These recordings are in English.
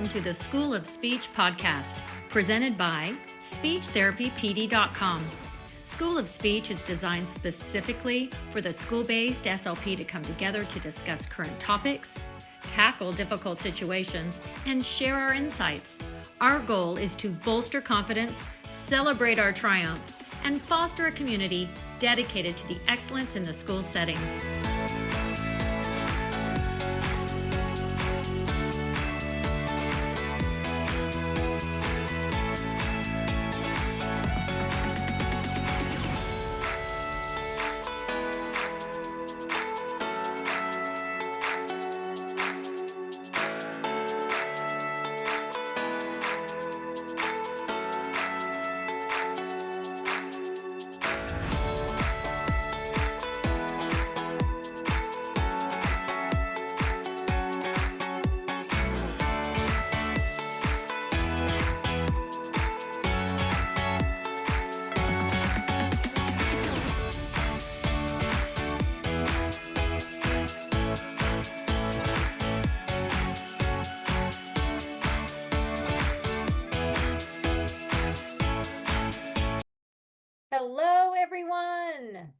welcome to the School of Speech podcast, presented by SpeechTherapyPD.com. School of Speech is designed specifically for the school-based SLP to come together to discuss current topics, tackle difficult situations, and share our insights. Our goal is to bolster confidence, celebrate our triumphs, and foster a community dedicated to the excellence in the school setting. Hello, everyone.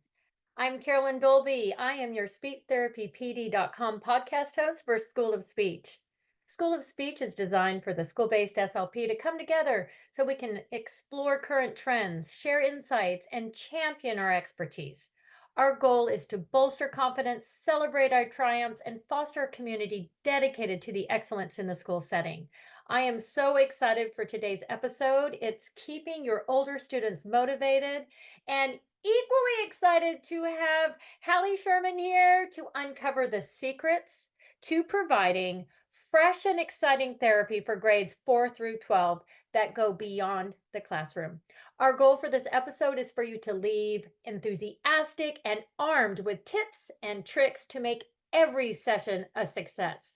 I'm Carolyn Dolby. I am your SpeechTherapyPD.com podcast host for School of Speech. School of Speech is designed for the school-based SLP to come together so we can explore current trends, share insights, and champion our expertise. Our goal is to bolster confidence, celebrate our triumphs, and foster a community dedicated to the excellence in the school setting. I am so excited for today's episode. It's keeping your older students motivated, and equally excited to have Hallie Sherman here to uncover the secrets to providing fresh and exciting therapy for grades 4 through 12 that go beyond the classroom. Our goal for this episode is for you to leave enthusiastic and armed with tips and tricks to make every session a success.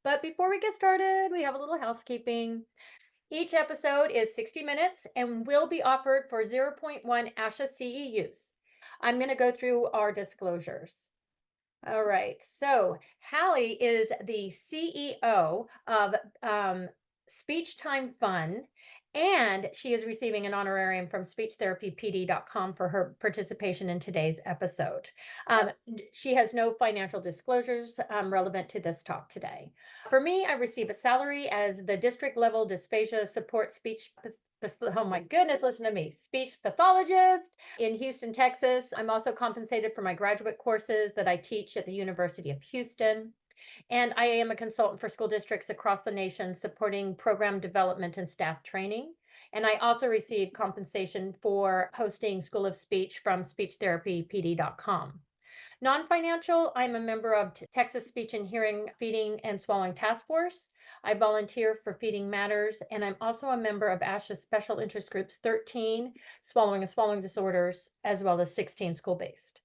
But before we get started, we have a little housekeeping. Each episode is 60 minutes and will be offered for 0.1 ASHA CEUs. I'm going to go through our disclosures. All right, so Hallie is the CEO of Speech Time Fun, and she is receiving an honorarium from SpeechTherapyPD.com for her participation in today's episode. She has no financial disclosures relevant to this talk today. For me, I receive a salary as the district level dysphagia support speech, oh my goodness, listen to me, speech pathologist in Houston, Texas. I'm also compensated for my graduate courses that I teach at the University of Houston. And I am a consultant for school districts across the nation supporting program development and staff training. And I also receive compensation for hosting School of Speech from SpeechTherapyPD.com. Non-financial, I'm a member of Texas Speech and Hearing Feeding and Swallowing Task Force. I volunteer for Feeding Matters, and I'm also a member of ASHA's Special Interest Groups 13, Swallowing and Swallowing Disorders, as well as 16 school-based.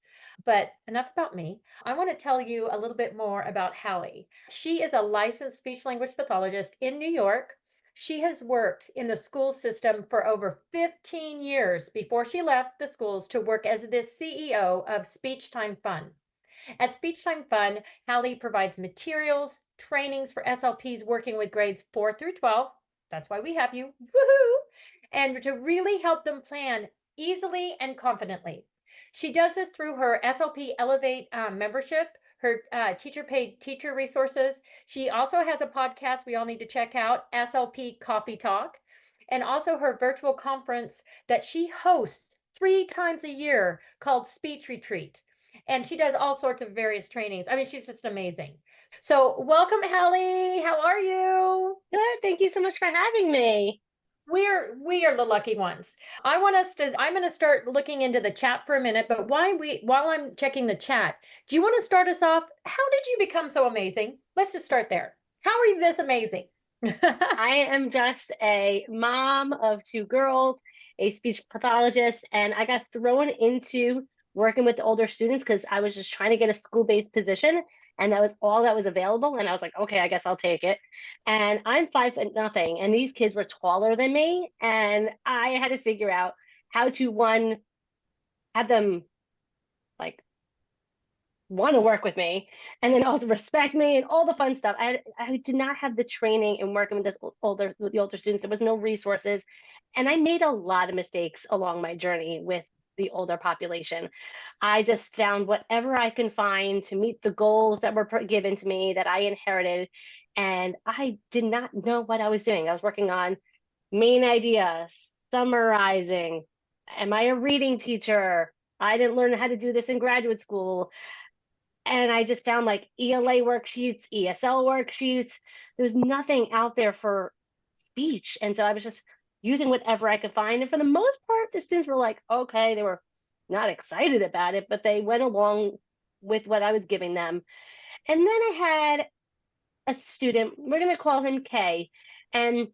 But enough about me. I want to tell you a little bit more about Hallie. She is a licensed speech language pathologist in New York. She has worked in the school system for over 15 years before she left the schools to work as the CEO of Speech Time Fun. At Speech Time Fun, Hallie provides materials, trainings for SLPs working with grades 4 through 12. That's why we have you. Woohoo! And to really help them plan easily and confidently. She does this through her SLP Elevate membership, her teacher-paid teacher resources. She also has a podcast we all need to check out, SLP Coffee Talk, and also her virtual conference that she hosts 3 times a year called Speech Retreat. And she does all sorts of various trainings. I mean, she's just amazing. So welcome, Hallie. How are you? Good. Thank you so much for having me. We are the lucky ones. I'm going to start looking into the chat for a minute, but while I'm checking the chat, do you want to start us off? How did you become so amazing? Let's just start there. How are you this amazing? I am just a mom of 2 girls, a speech pathologist, and I got thrown into working with the older students because I was just trying to get a school-based position, and that was all that was available. And I was like, okay, I guess I'll take it. And I'm 5'0", and these kids were taller than me, and I had to figure out how to, one, have them like want to work with me and then also respect me and all the fun stuff. I did not have the training in working with the older students. There was no resources, and I made a lot of mistakes along my journey with the older population. I just found whatever I can find to meet the goals that were given to me that I inherited, and I did not know what I was doing. I was working on main ideas, summarizing. Am I a reading teacher? I didn't learn how to do this in graduate school. And I just found like ELA worksheets, ESL worksheets. There was nothing out there for speech. And so I was just using whatever I could find. And for the most part, the students were like, okay, they were not excited about it, but they went along with what I was giving them. And then I had a student, we're going to call him K, and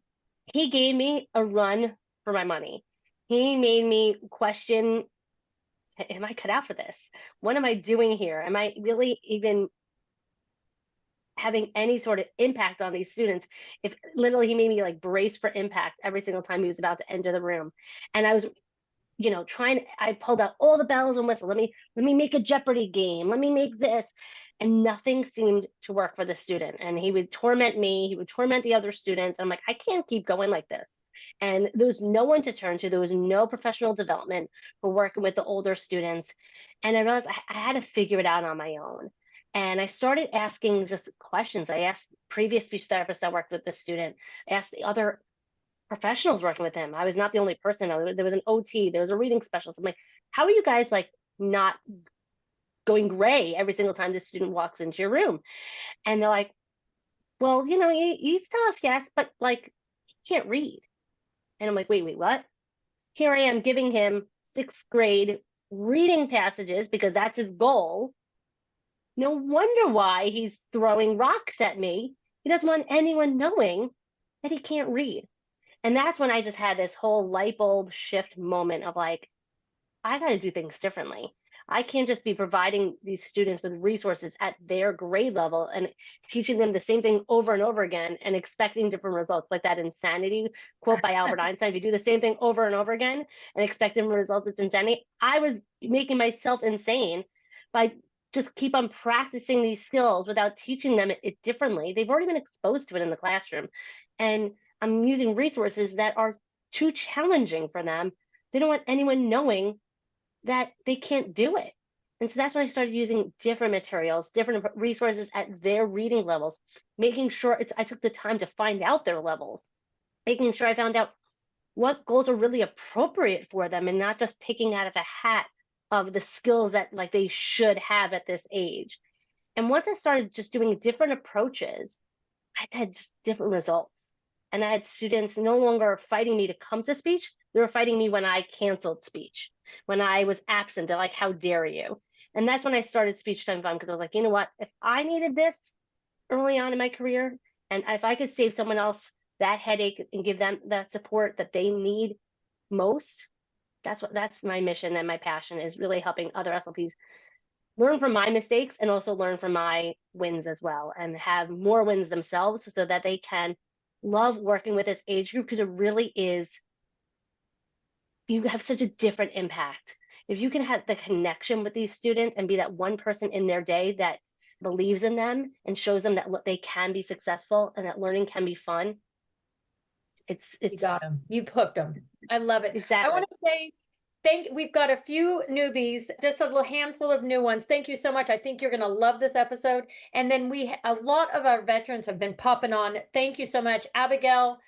he gave me a run for my money. He made me question, am I cut out for this? What am I doing here? Am I really even having any sort of impact on these students? If literally he made me like brace for impact every single time he was about to enter the room. And I was, trying, I pulled out all the bells and whistles. Let me make a Jeopardy game. Let me make this. And nothing seemed to work for the student. And he would torment me. He would torment the other students. I'm like, I can't keep going like this. And there was no one to turn to. There was no professional development for working with the older students. And I realized I had to figure it out on my own. And I started asking just questions. I asked previous speech therapists that worked with the student. I asked the other professionals working with him. I was not the only person. There was an OT, there was a reading specialist. I'm like, how are you guys like not going gray every single time the student walks into your room? And they're like, well, he's tough, yes, but like he can't read. And I'm like, wait, what? Here I am giving him sixth grade reading passages because that's his goal. No wonder why he's throwing rocks at me. He doesn't want anyone knowing that he can't read. And that's when I just had this whole light bulb shift moment of like, I got to do things differently. I can't just be providing these students with resources at their grade level and teaching them the same thing over and over again and expecting different results, like that insanity quote by Albert Einstein. If you do the same thing over and over again and expect different results, it's insanity. I was making myself insane by just keep on practicing these skills without teaching them it differently. They've already been exposed to it in the classroom. And I'm using resources that are too challenging for them. They don't want anyone knowing that they can't do it. And so that's when I started using different materials, different resources at their reading levels, making sure I took the time to find out their levels, making sure I found out what goals are really appropriate for them and not just picking out of a hat of the skills that like they should have at this age. And once I started just doing different approaches, I had just different results. And I had students no longer fighting me to come to speech. They were fighting me when I canceled speech, when I was absent. They're like, how dare you? And that's when I started Speech Time Fund because I was like, you know what? If I needed this early on in my career, and if I could save someone else that headache and give them that support that they need most, that's my mission and my passion is really helping other SLPs learn from my mistakes and also learn from my wins as well and have more wins themselves so that they can love working with this age group because it really is, you have such a different impact. If you can have the connection with these students and be that one person in their day that believes in them and shows them that they can be successful and that learning can be fun, You got them. You've hooked them. I love it. I exactly. want to say we've got a few newbies, just a little handful of new ones. Thank you so much. I think you're going to love this episode. And then a lot of our veterans have been popping on. Thank you so much. Abigail,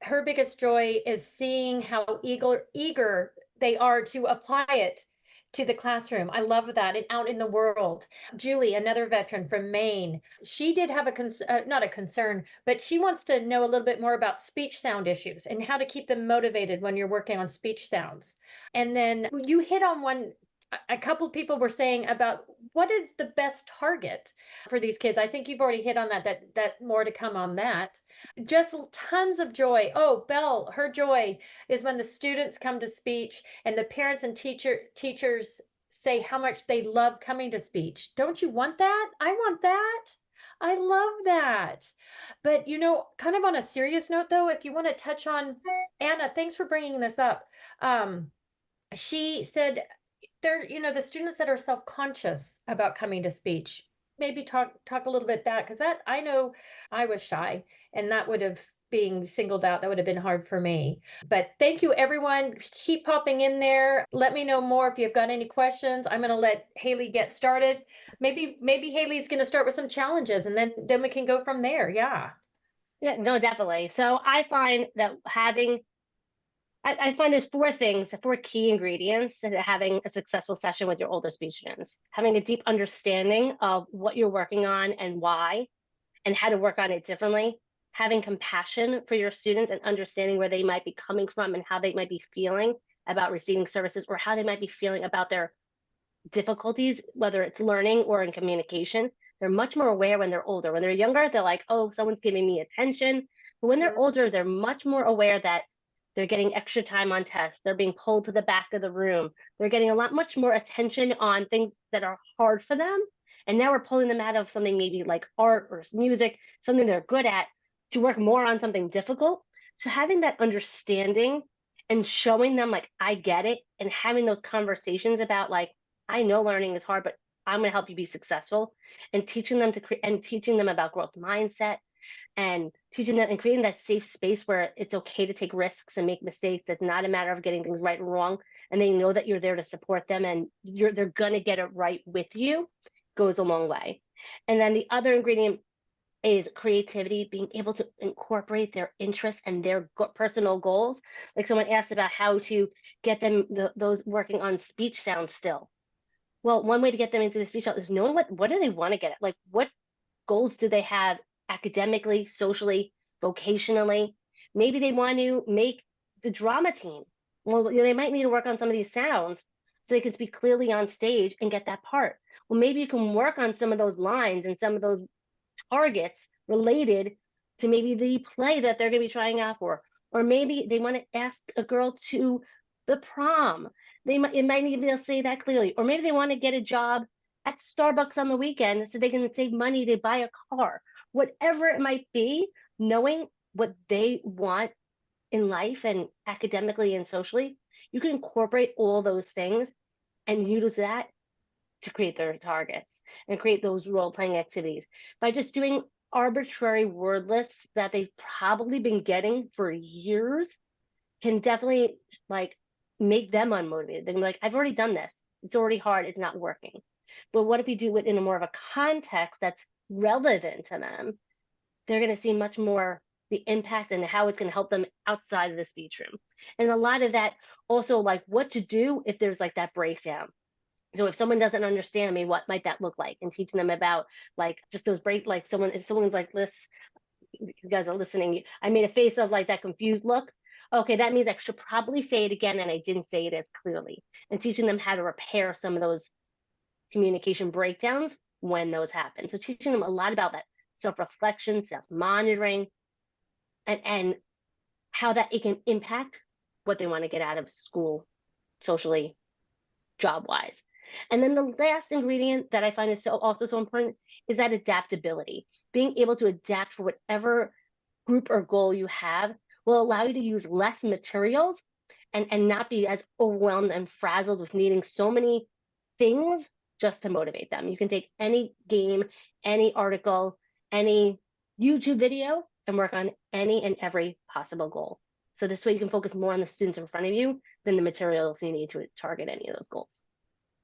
her biggest joy is seeing how eager they are to apply it to the classroom. I love that, and out in the world. Julie, another veteran from Maine, she did have not a concern, but she wants to know a little bit more about speech sound issues and how to keep them motivated when you're working on speech sounds. And then you hit on one, a couple of people were saying about what is the best target for these kids. I think you've already hit on that more to come on that. Just tons of joy. Oh, Belle, her joy is when the students come to speech and the parents and teachers say how much they love coming to speech. Don't you want that? I want that. I love that. But kind of on a serious note though, if you want to touch on Anna, thanks for bringing this up. She said There, the students that are self-conscious about coming to speech, maybe talk a little bit that, because that I know I was shy, and that would have being singled out, that would have been hard for me. But thank you, everyone. Keep popping in there. Let me know more if you've got any questions. I'm going to let Haley get started. Maybe Haley's going to start with some challenges, and then we can go from there. Yeah. Yeah, no, definitely. So I find that I find there's four key ingredients to having a successful session with your older speech students. Having a deep understanding of what you're working on and why, and how to work on it differently. Having compassion for your students and understanding where they might be coming from and how they might be feeling about receiving services, or how they might be feeling about their difficulties, whether it's learning or in communication. They're much more aware when they're older. When they're younger, they're like, oh, someone's giving me attention. But when they're Mhm. older, they're much more aware that they're getting extra time on tests. They're being pulled to the back of the room. They're getting much more attention on things that are hard for them. And now we're pulling them out of something maybe like art or music, something they're good at, to work more on something difficult. So having that understanding and showing them like, I get it, and having those conversations about like, I know learning is hard, but I'm going to help you be successful, and teaching them to create and teaching them about growth mindset, and teaching them and creating that safe space where it's okay to take risks and make mistakes. It's not a matter of getting things right or wrong. And they know that you're there to support them, and they're going to get it right with you, goes a long way. And then the other ingredient is creativity, being able to incorporate their interests and their personal goals. Like someone asked about how to get them those working on speech sounds still. Well, one way to get them into the speech shop is knowing what do they want to get at? Like what goals do they have academically, socially, vocationally? Maybe they want to make the drama team. Well, they might need to work on some of these sounds so they can speak clearly on stage and get that part. Well, maybe you can work on some of those lines and some of those targets related to maybe the play that they're going to be trying out for. Or maybe they want to ask a girl to the prom. It might need to be able to say that clearly. Or maybe they want to get a job at Starbucks on the weekend so they can save money to buy a car. Whatever it might be, knowing what they want in life and academically and socially, you can incorporate all those things and use that to create their targets and create those role playing activities by just doing arbitrary word lists that they've probably been getting for years. Can definitely like make them unmotivated. They're like, I've already done this. It's already hard. It's not working. But what if you do it in a more of a context that's relevant to them? They're going to see much more the impact and how it's going to help them outside of the speech room. And a lot of that also, like what to do if there's like that breakdown. So if someone doesn't understand me, what might that look like? And teaching them about like just those like if someone's like this, you guys are listening, I made a face of like that confused look. Okay, that means I should probably say it again and I didn't say it as clearly. And teaching them how to repair some of those communication breakdowns when those happen. So teaching them a lot about that self-reflection, self-monitoring, and how that it can impact what they want to get out of school, socially, job-wise. And then the last ingredient that I find is also so important is that adaptability. Being able to adapt for whatever group or goal you have will allow you to use less materials and not be as overwhelmed and frazzled with needing so many things just to motivate them. You can take any game, any article, any YouTube video and work on any and every possible goal. So this way you can focus more on the students in front of you than the materials you need to target any of those goals.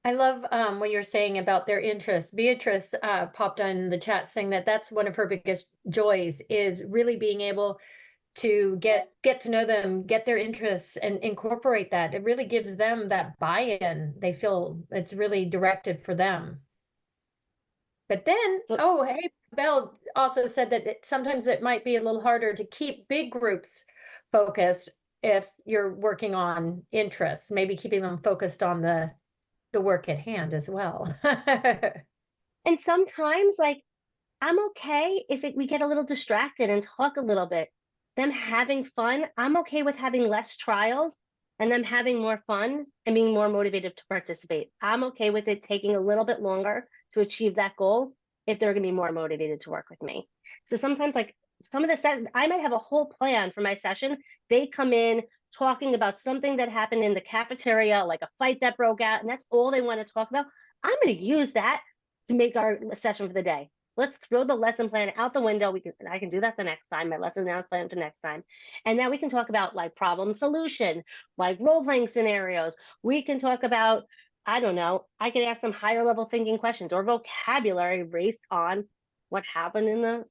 I love what you're saying about their interests. Beatrice popped on the chat saying that that's one of her biggest joys is really being able to get to know them, get their interests, and incorporate that. It really gives them that buy-in. They feel it's really directed for them. But then, So oh, hey, Belle also said that sometimes it might be a little harder to keep big groups focused if you're working on interests, maybe keeping them focused on the work at hand as well. and sometimes like I'm okay if we get a little distracted and talk a little bit. Them having fun, I'm okay with having less trials and them having more fun and being more motivated to participate. I'm okay with it taking a little bit longer to achieve that goal if they're going to be more motivated to work with me. So sometimes, like some of the sessions, I might have a whole plan for my session. They come in talking about something that happened in the cafeteria, like a fight that broke out, and that's all they want to talk about, I'm going to use that to make our session for the day. Let's throw the lesson plan out the window. I can do that the next time. My lesson now plan for next time. And now we can talk about like problem solution, like role-playing scenarios. We can talk about, I don't know, I can ask them higher level thinking questions or vocabulary based on what happened in the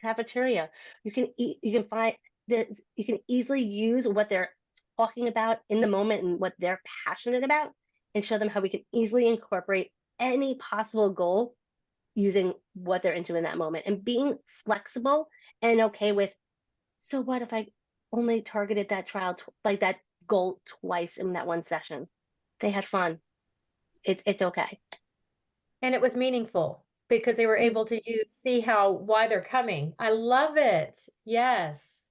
cafeteria. You can find there, you can easily use what they're talking about in the moment and what they're passionate about, and show them how we can easily incorporate any possible goal using what they're into in that moment, and being flexible and okay with, so what if I only targeted that like that goal twice in that one session? They had fun. It's okay. And it was meaningful because they were able to see why they're coming. I love it. Yes.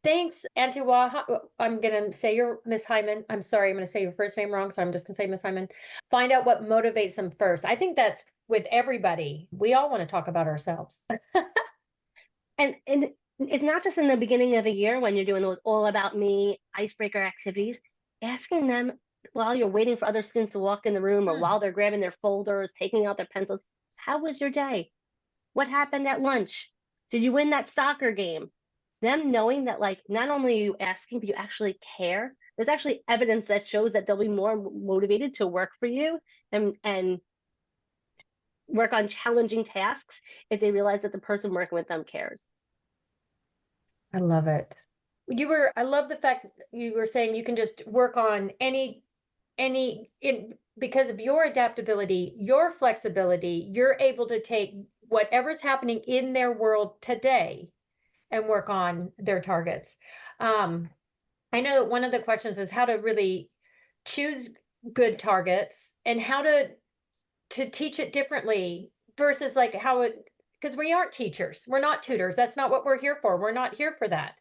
Thanks, Antiwa. I'm going to say your Miss Hyman. I'm sorry, I'm going to say your first name wrong, so I'm just going to say Miss Hyman. Find out what motivates them first. I think that's with everybody. We all want to talk about ourselves. And it's not just in the beginning of the year when you're doing those all about me icebreaker activities, asking them while you're waiting for other students to walk in the room, or while they're grabbing their folders, taking out their pencils, how was your day? What happened at lunch? Did you win that soccer game? Them knowing that, like, not only are you asking, but you actually care. There's actually evidence that shows that they'll be more motivated to work for you and work on challenging tasks if they realize that the person working with them cares. I love it. I love the fact you were saying you can just work on because of your adaptability, your flexibility, you're able to take whatever's happening in their world today and work on their targets. I know that one of the questions is how to really choose good targets and how to teach it differently versus like because we aren't teachers, we're not tutors. That's not what we're here for. We're not here for that.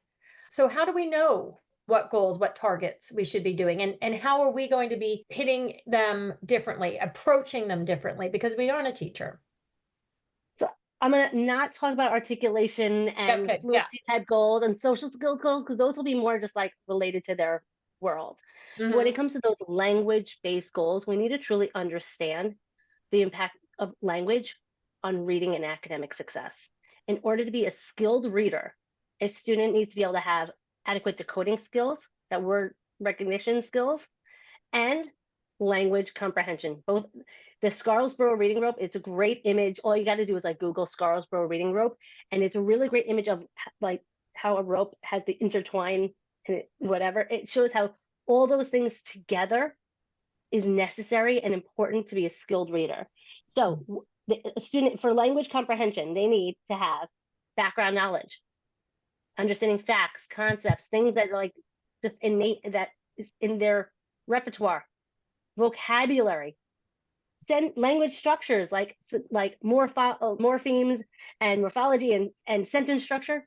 So how do we know what goals, what targets we should be doing, and how are we going to be hitting them differently, approaching them differently, because we aren't a teacher? So I'm going to not talk about articulation and fluency type goals and social skills goals, because those will be more just like related to their world. But when it comes to those language-based goals, we need to truly understand the impact of language on reading and academic success. In order to be a skilled reader, a student needs to be able to have adequate decoding skills, that word recognition skills, and language comprehension. Both the Scarsborough reading rope, it's a great image. All you got to do is like Google Scarsborough reading rope, and it's a really great image of like how a rope has the intertwine and whatever. It shows how all those things together is necessary and important to be a skilled reader. So a student, for language comprehension, they need to have background knowledge, understanding facts, concepts, things that are like just innate, that is in their repertoire, vocabulary, language structures like morphemes and morphology and sentence structure,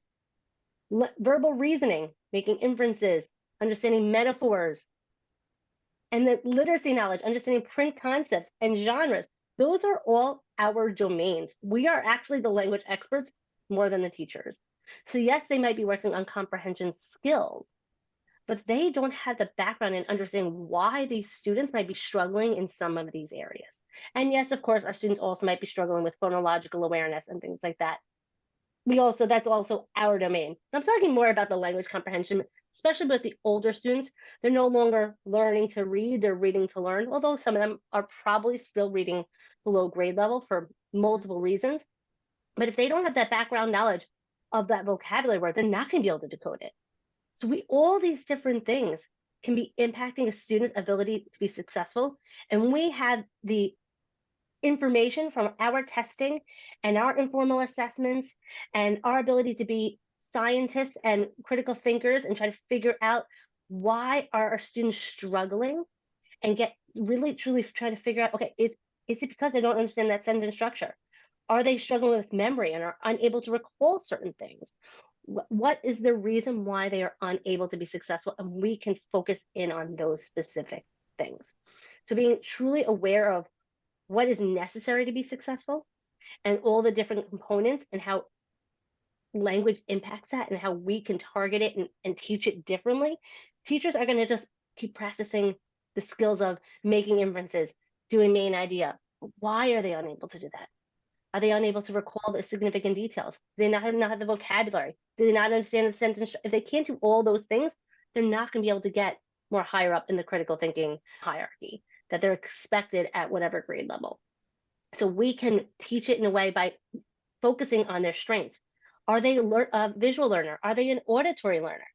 verbal reasoning, making inferences, understanding metaphors, and the literacy knowledge, understanding print concepts and genres. Those are all our domains. We are actually the language experts more than the teachers. So yes, they might be working on comprehension skills, but they don't have the background in understanding why these students might be struggling in some of these areas. And yes, of course, our students also might be struggling with phonological awareness and things like that. That's also our domain. I'm talking more about the language comprehension, especially with the older students. They're no longer learning to read, they're reading to learn, although some of them are probably still reading below grade level for multiple reasons. But if they don't have that background knowledge of that vocabulary word, they're not going to be able to decode it. So all these different things can be impacting a student's ability to be successful. And when we have the information from our testing and our informal assessments and our ability to be scientists and critical thinkers and try to figure out why are our students struggling, and get really truly try to figure out, okay, is it because they don't understand that sentence structure? Are they struggling with memory and are unable to recall certain things? What is the reason why they are unable to be successful? And we can focus in on those specific things. So being truly aware of what is necessary to be successful and all the different components and how language impacts that and how we can target it and teach it differently Teachers are going to just keep practicing the skills of making inferences, doing main idea. Why are they unable to do that? Are they unable to recall the significant details? Do they not have the vocabulary? Do they not understand the sentence? If they can't do all those things, they're not going to be able to get more higher up in the critical thinking hierarchy that they're expected at whatever grade level. So we can teach it in a way by focusing on their strengths. Are they a visual learner? Are they an auditory learner?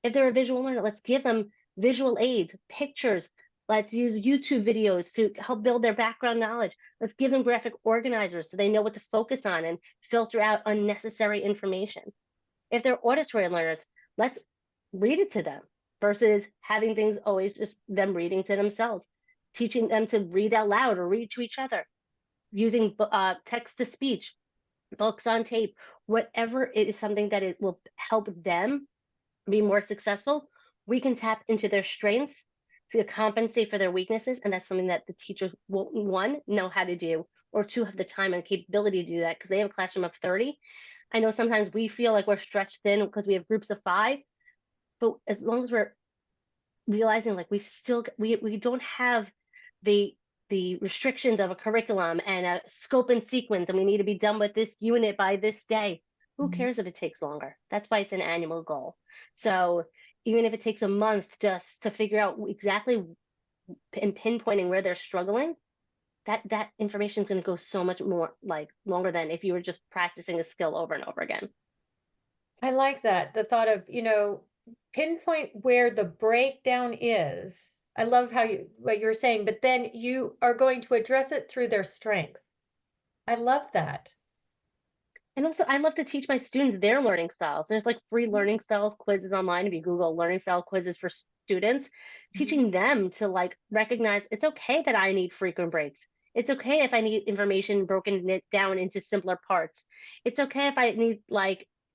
If they're a visual learner, let's give them visual aids, pictures. Let's use YouTube videos to help build their background knowledge. Let's give them graphic organizers so they know what to focus on and filter out unnecessary information. If they're auditory learners, let's read it to them versus having things always just them reading to themselves, teaching them to read out loud or read to each other, using text to speech, books on tape, whatever it is, something that it will help them be more successful. We can tap into their strengths to compensate for their weaknesses. And that's something that the teachers will, one, know how to do, or two, have the time and capability to do that because they have a classroom of 30. I know sometimes we feel like we're stretched thin because we have groups of 5, but as long as we're realizing like we don't have the restrictions of a curriculum and a scope and sequence, and we need to be done with this unit by this day. Who cares if it takes longer? That's why it's an annual goal. So even if it takes a month just to figure out exactly and pinpointing where they're struggling, that information is going to go so much more like longer than if you were just practicing a skill over and over again. I like that. The thought of, pinpoint where the breakdown is. I love what you were saying, but then you are going to address it through their strength. I love that. And also, I love to teach my students their learning styles. There's like free learning styles quizzes online. If you Google learning style quizzes for students, teaching them to like recognize it's okay that I need frequent breaks. It's okay if I need information broken down into simpler parts. It's okay if I need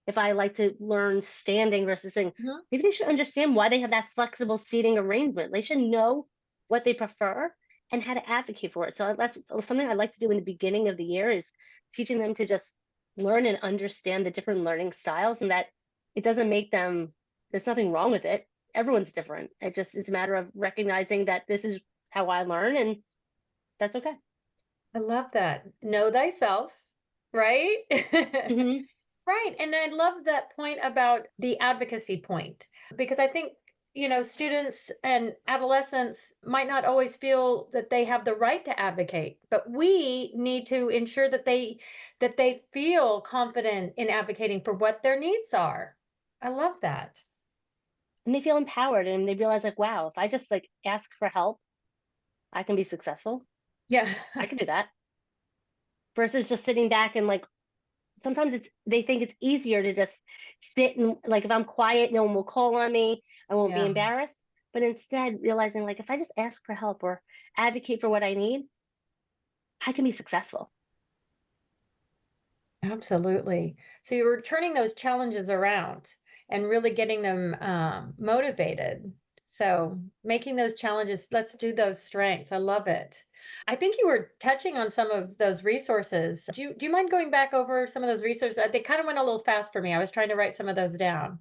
if I like to learn standing versus sitting. Mhm. Maybe they should understand why they have that flexible seating arrangement. They should know what they prefer and how to advocate for it. So that's something I like to do in the beginning of the year is teaching them to just learn and understand the different learning styles, and that it doesn't make them, there's nothing wrong with it. Everyone's different. It's a matter of recognizing that this is how I learn, and that's okay. I love that. Know thyself, right? Mm-hmm. Right. And I love that point about the advocacy point, because I think, students and adolescents might not always feel that they have the right to advocate, but we need to ensure that they feel confident in advocating for what their needs are. I love that. And they feel empowered, and they realize like, wow, if I just like ask for help, I can be successful. Yeah. I can do that versus just sitting back and like sometimes they think it's easier to just sit and like if I'm quiet, no one will call on me. I won't be Yeah. embarrassed. But instead realizing like if I just ask for help or advocate for what I need, I can be successful. Absolutely. So you were turning those challenges around and really getting them motivated. So making those challenges, let's do those strengths. I love it. I think you were touching on some of those resources. Do you mind going back over some of those resources? They kind of went a little fast for me. I was trying to write some of those down.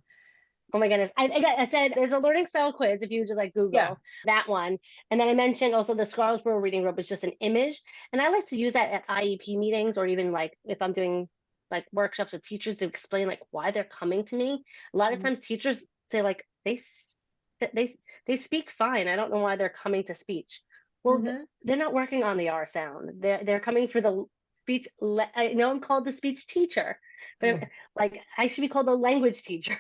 Oh my goodness. I said there's a learning style quiz if you just like Yeah. Google that one. And then I mentioned also the Scarsborough reading group is just an image. And I like to use that at IEP meetings or even like if I'm doing like workshops with teachers to explain like why they're coming to me. A lot of times teachers say like they speak fine. I don't know why they're coming to speech. Well, Mm-hmm. they're not working on the R sound. They're coming for the speech. I know I'm called the speech teacher, but like I should be called a language teacher.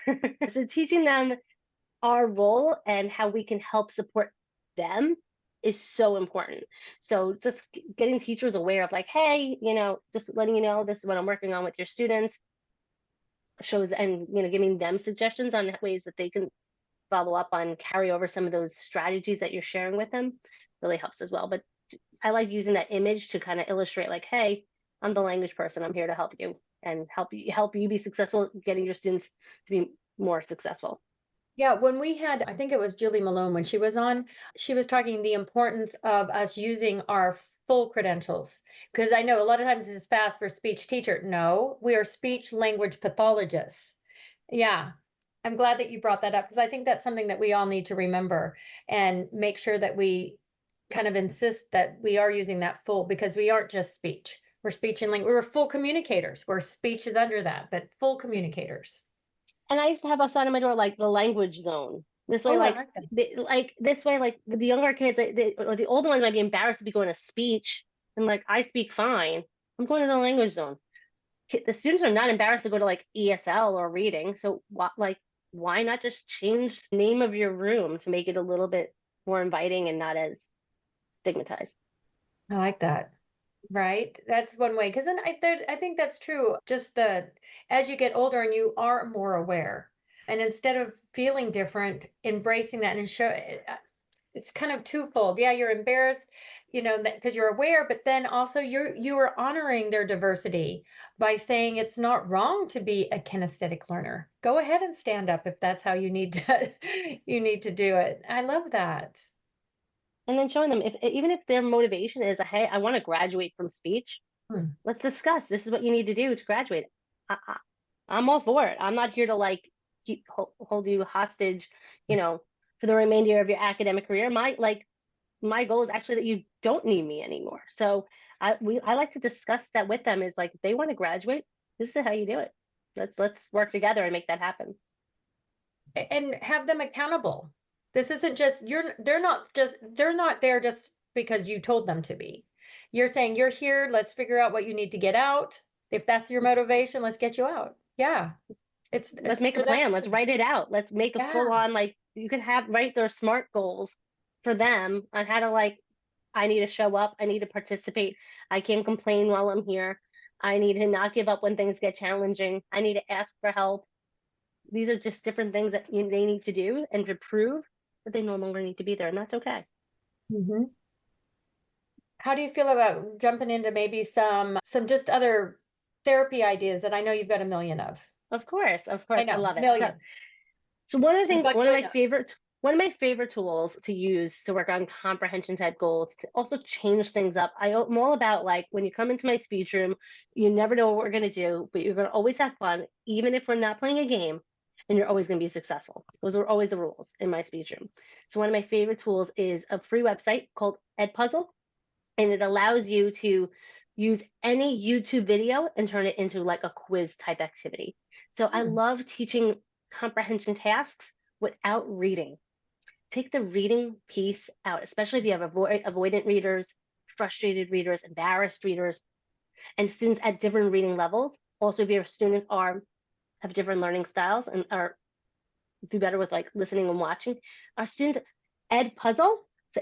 So teaching them our role and how we can help support them is so important. So just getting teachers aware of like, hey, just letting you know this is what I'm working on with your students shows, and giving them suggestions on ways that they can follow up on, carry over some of those strategies that you're sharing with them really helps as well. But I like using that image to kind of illustrate like, hey, I'm the language person. I'm here to help you and help you be successful, getting your students to be more successful. Yeah, when we had, I think it was Julie Malone when she was on, she was talking the importance of us using our full credentials. Because I know a lot of times it's fast for speech teacher. No, we are speech language pathologists. Yeah. I'm glad that you brought that up because I think that's something that we all need to remember and make sure that we kind of insist that we are using that full, because we aren't just speech. We're speech and language. We're full communicators. Where speech is under that, but full communicators. And I used to have a sign on my door like the language zone. This way, Oh, I like like that. this way, like the younger kids, or the older ones might be embarrassed to be going to speech, and like I speak fine. I'm going to the language zone. The students are not embarrassed to go to like ESL or reading. So what, like, why not just change the name of your room to make it a little bit more inviting and not as stigmatized? I like that. Right? That's one way. Because then I think that's true. Just as you get older and you are more aware, and instead of feeling different, embracing that and show it's kind of twofold. Yeah, you're embarrassed, that because you're aware, but then also you are honoring their diversity by saying it's not wrong to be a kinesthetic learner. Go ahead and stand up if that's how you need to you need to do it. I love that. And then showing them, if even if their motivation is, hey, I want to graduate from speech, Hmm. let's discuss. This is what you need to do to graduate. I'm all for it. I'm not here to like hold you hostage, for the remainder of your academic career. My goal is actually that you don't need me anymore. So I like to discuss that with them. Is like, if they want to graduate, this is how you do it. Let's work together and make that happen. And have them accountable. This isn't just they're not there just because you told them to be. You're saying you're here, let's figure out what you need to get out. If that's your motivation, let's get you out. Yeah. Let's It's make a for them plan. Let's too. write it out. Let's make a Yeah. full on, like, you can write their SMART goals for them on how to, like, I need to show up. I need to participate. I can't complain while I'm here. I need to not give up when things get challenging. I need to ask for help. These are just different things that they need to do and to prove that they no longer need to be there. And that's okay. Mhm. How do you feel about jumping into maybe some just other therapy ideas that I know you've got a million of? Of I course, I know, love it. millions. So one of the It's things, like doing a one of my favorite tools to use to work on comprehension type goals, to also change things up. I'm all about, like, when you come into my speech room, you never know what we're going to do, but you're going to always have fun, even if we're not playing a game, and you're always going to be successful. Those are always the rules in my speech room. So one of my favorite tools is a free website called Edpuzzle, and it allows you to use any YouTube video and turn it into like a quiz type activity. So I Hmm. love teaching comprehension tasks without reading. Take the reading piece out, especially if you have avoidant readers, frustrated readers, embarrassed readers, and students at different reading levels. Also, if your students have different learning styles and are do better with like listening and watching, our students Ed Puzzle. So,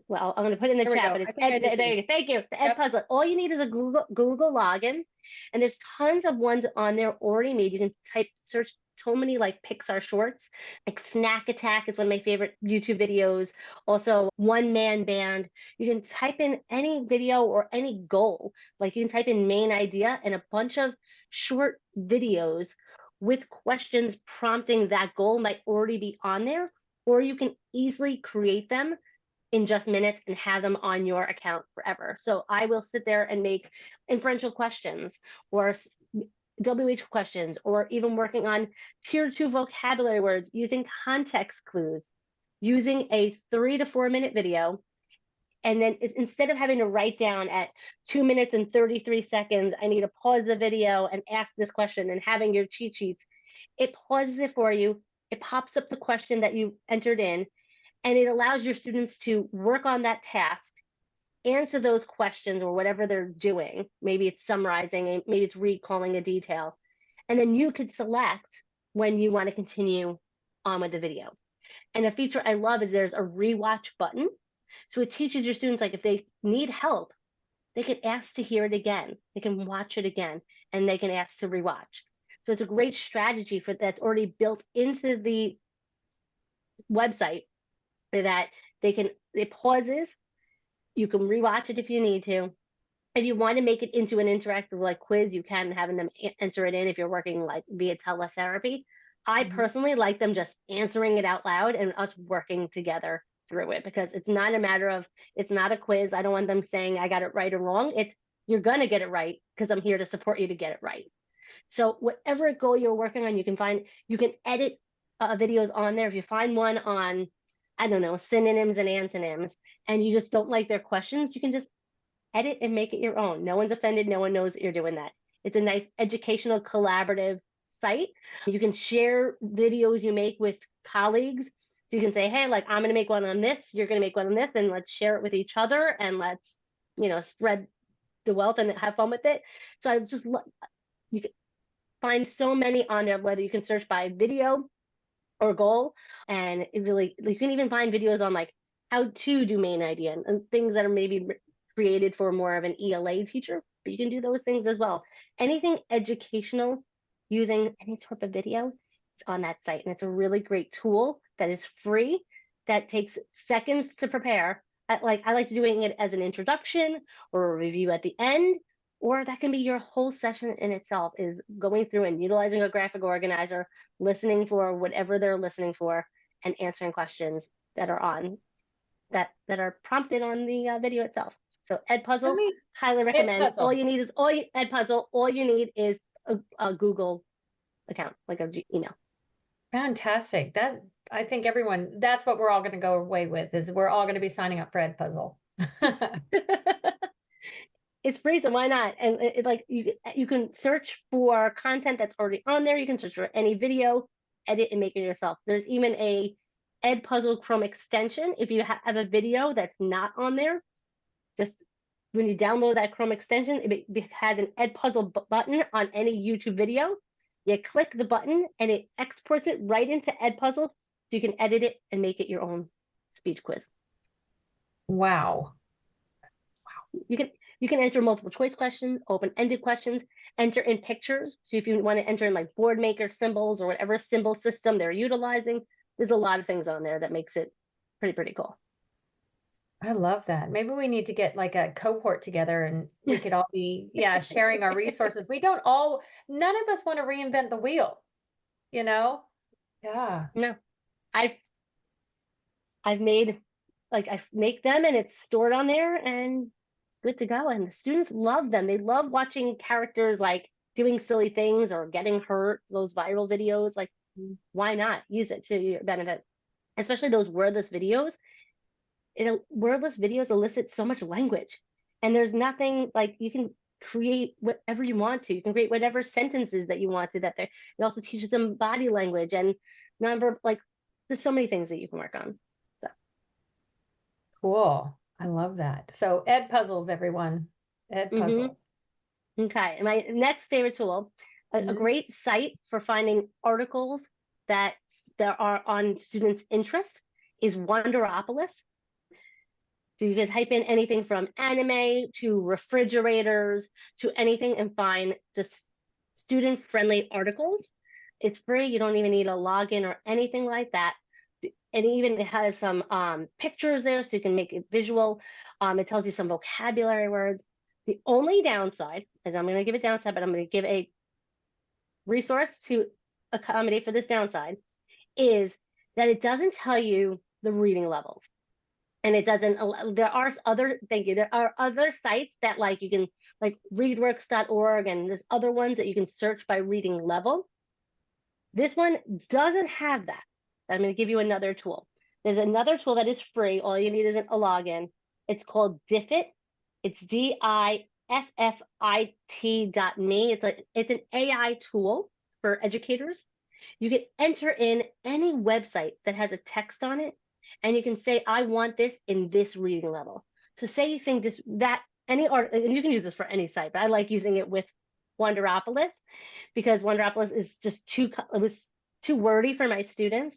well, I'm going to put it in the There we chat, go. but I it's think I Ed. just There see. you go. Thank you. The Ed Yep. Puzzle. All you need is a Google login, and there's tons of ones on there already made. You can search so many like Pixar shorts. Like Snack Attack is one of my favorite YouTube videos. Also, One Man Band. You can type in any video or any goal. Like, you can type in main idea, and a bunch of short videos with questions prompting that goal might already be on there, or you can easily create them in just minutes and have them on your account forever. So I will sit there and make inferential questions or WH questions, or even working on tier 2 vocabulary words using context clues, using a 3 to 4 minute video. And then instead of having to write down at 2 minutes and 33 seconds, I need to pause the video and ask this question, and having your cheat sheets, it pauses it for you. It pops up the question that you entered in, and it allows your students to work on that task, answer those questions or whatever they're doing. Maybe it's summarizing, maybe it's recalling a detail. And then you could select when you want to continue on with the video. And a feature I love is there's a rewatch button. So it teaches your students, like, if they need help, they can ask to hear it again. They can watch it again, and they can ask to rewatch. So it's a great strategy that's already built into the website, that it pauses. You can rewatch it if you need to. If you want to make it into an interactive like quiz, you can, having them enter it in if you're working like via teletherapy. I Mhm. personally like them just answering it out loud and us working together through it, because it's not a matter of, it's not a quiz. I don't want them saying I got it right or wrong. It's, you're going to get it right because I'm here to support you to get it right. So whatever goal you're working on, you can edit videos on there. If you find one on, I don't know, synonyms and antonyms, and you just don't like their questions, you can just edit and make it your own. No one's offended. No one knows that you're doing that. It's a nice educational collaborative site. You can share videos you make with colleagues. So you can say, hey, like, I'm going to make one on this, you're going to make one on this, and let's share it with each other, and let's, spread the wealth and have fun with it. So I just, you can find so many on there, whether you can search by video or goal. And it really, you can even find videos on like how to do main ID and things that are maybe created for more of an ELA teacher, but you can do those things as well. Anything educational using any type of video, it's on that site. And it's a really great tool that is free, that takes seconds to prepare. I like doing it as an introduction or a review at the end, or that can be your whole session in itself, is going through and utilizing a graphic organizer, listening for whatever they're listening for, and answering questions that are on that are prompted on the video itself. So Edpuzzle, highly recommend. Edpuzzle. All you need is Edpuzzle. All you need is a Google account, like a email. Fantastic. That, I think that's what we're all going to go away with, is we're all going to be signing up for Edpuzzle. It's free, so why not? And like you can search for content that's already on there. You can search for any video, edit and make it yourself. There's even a Edpuzzle Chrome extension. If you have a video that's not on there, just when you download that Chrome extension, it has an Edpuzzle button on any YouTube video. You click the button and it exports it right into Edpuzzle, so you can edit it and make it your own speech quiz. Wow. You can enter multiple choice questions, open-ended questions, enter in pictures. So if you want to enter in like board maker symbols or whatever symbol system they're utilizing, there's a lot of things on there that makes it pretty cool. I love that. Maybe we need to get like a cohort together and we could all be, sharing our resources. None of us want to reinvent the wheel, you know? Yeah. No, I've made, like, I make them and it's stored on there and good to go. And the students love them. They love watching characters like doing silly things or getting hurt, those viral videos. Like, why not use it to your benefit? Especially those wordless videos. Wordless videos elicit so much language, and there's nothing like, you can create whatever you want to. You can create whatever sentences that you want to. It also teaches them body language and number, like, there's so many things that you can work on. So cool. I love that. So Edpuzzles, everyone. Edpuzzles. Okay. And my next favorite tool, a great site for finding articles that are on students' interests, is Wonderopolis. So you can type in anything from anime to refrigerators to anything and find just student-friendly articles. It's free. You don't even need a login or anything like that. And even it has some pictures there, so you can make it visual. It tells you some vocabulary words. The only downside, as I'm going to give a downside, but I'm going to give a resource to accommodate for this downside, is that it doesn't tell you the reading levels. And it doesn't, there are other sites that, like, you can, like readworks.org, and there's other ones that you can search by reading level. This one doesn't have that. I'm going to give you another tool. There's another tool that is free. All you need is a login. It's called Diffit. It's DIFFIT.me. It's an AI tool for educators. You can enter in any website that has a text on it, and you can say, I want this in this reading level. So say you think any art, and you can use this for any site, but I like using it with Wonderopolis because Wonderopolis is just it was too wordy for my students.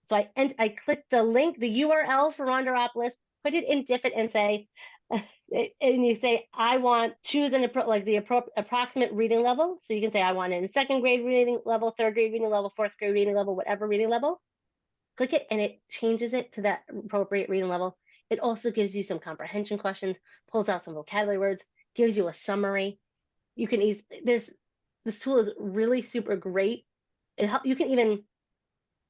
So I clicked the link, the URL for Wonderopolis, put it in Diffit and say, and you say, I want, choose the approximate reading level. So you can say, I want it in second grade reading level, third grade reading level, fourth grade reading level, whatever reading level. Click it and it changes it to that appropriate reading level. It also gives you some comprehension questions, pulls out some vocabulary words, gives you a summary. You can this tool is really super great. You can even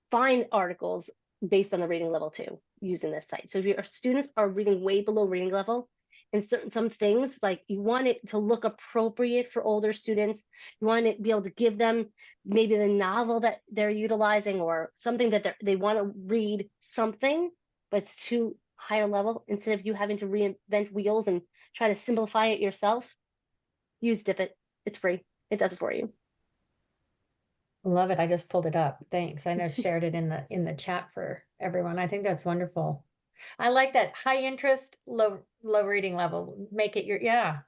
find articles based on the reading level too, using this site. So if your students are reading way below reading level, And some things, like you want it to look appropriate for older students. You want to be able to give them maybe the novel that they're utilizing, or something that they want to read something, but it's too higher level. Instead of you having to reinvent wheels and try to simplify it yourself, use Dip It. It's free. It does it for you. Love it. I just pulled it up. Thanks. I know shared it in the chat for everyone. I think that's wonderful. I like that high interest, low reading level. Make it your yeah.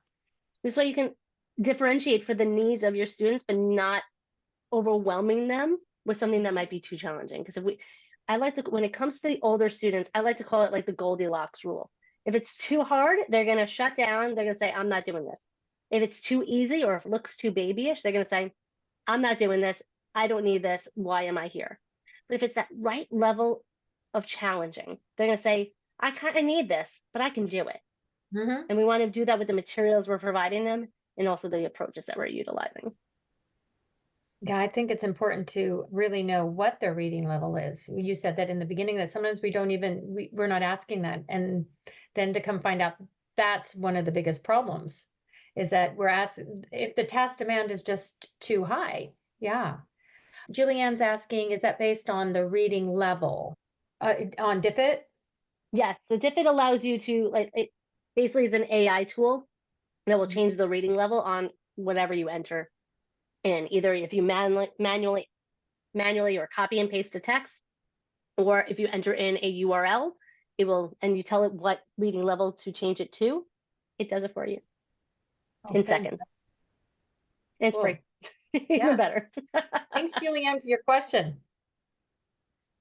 This way you can differentiate for the needs of your students, but not overwhelming them with something that might be too challenging. Because I like to, when it comes to the older students, I like to call it like the Goldilocks rule. If it's too hard, they're going to shut down. They're going to say, I'm not doing this. If it's too easy, or if it looks too babyish, they're going to say, I'm not doing this. I don't need this. Why am I here? But if it's that right level of challenging, they're going to say, I kind of need this, but I can do it. Mm-hmm. And we want to do that with the materials we're providing them, and also the approaches that we're utilizing. Yeah, I think it's important to really know what their reading level is. You said that in the beginning, that sometimes we don't even, we're not asking that. And then to come find out that's one of the biggest problems, is that we're asking if the task demand is just too high. Yeah. Julianne's asking, is that based on the reading level on DipIt? Yes, so DipIt allows you to, like, it basically is an AI tool that will change the reading level on whatever you enter in. Either if you manually or copy and paste the text, or if you enter in a URL, it will, and you tell it what reading level to change it to, it does it for you in seconds. And it's free. Even better. Thanks, Julianne, for your question.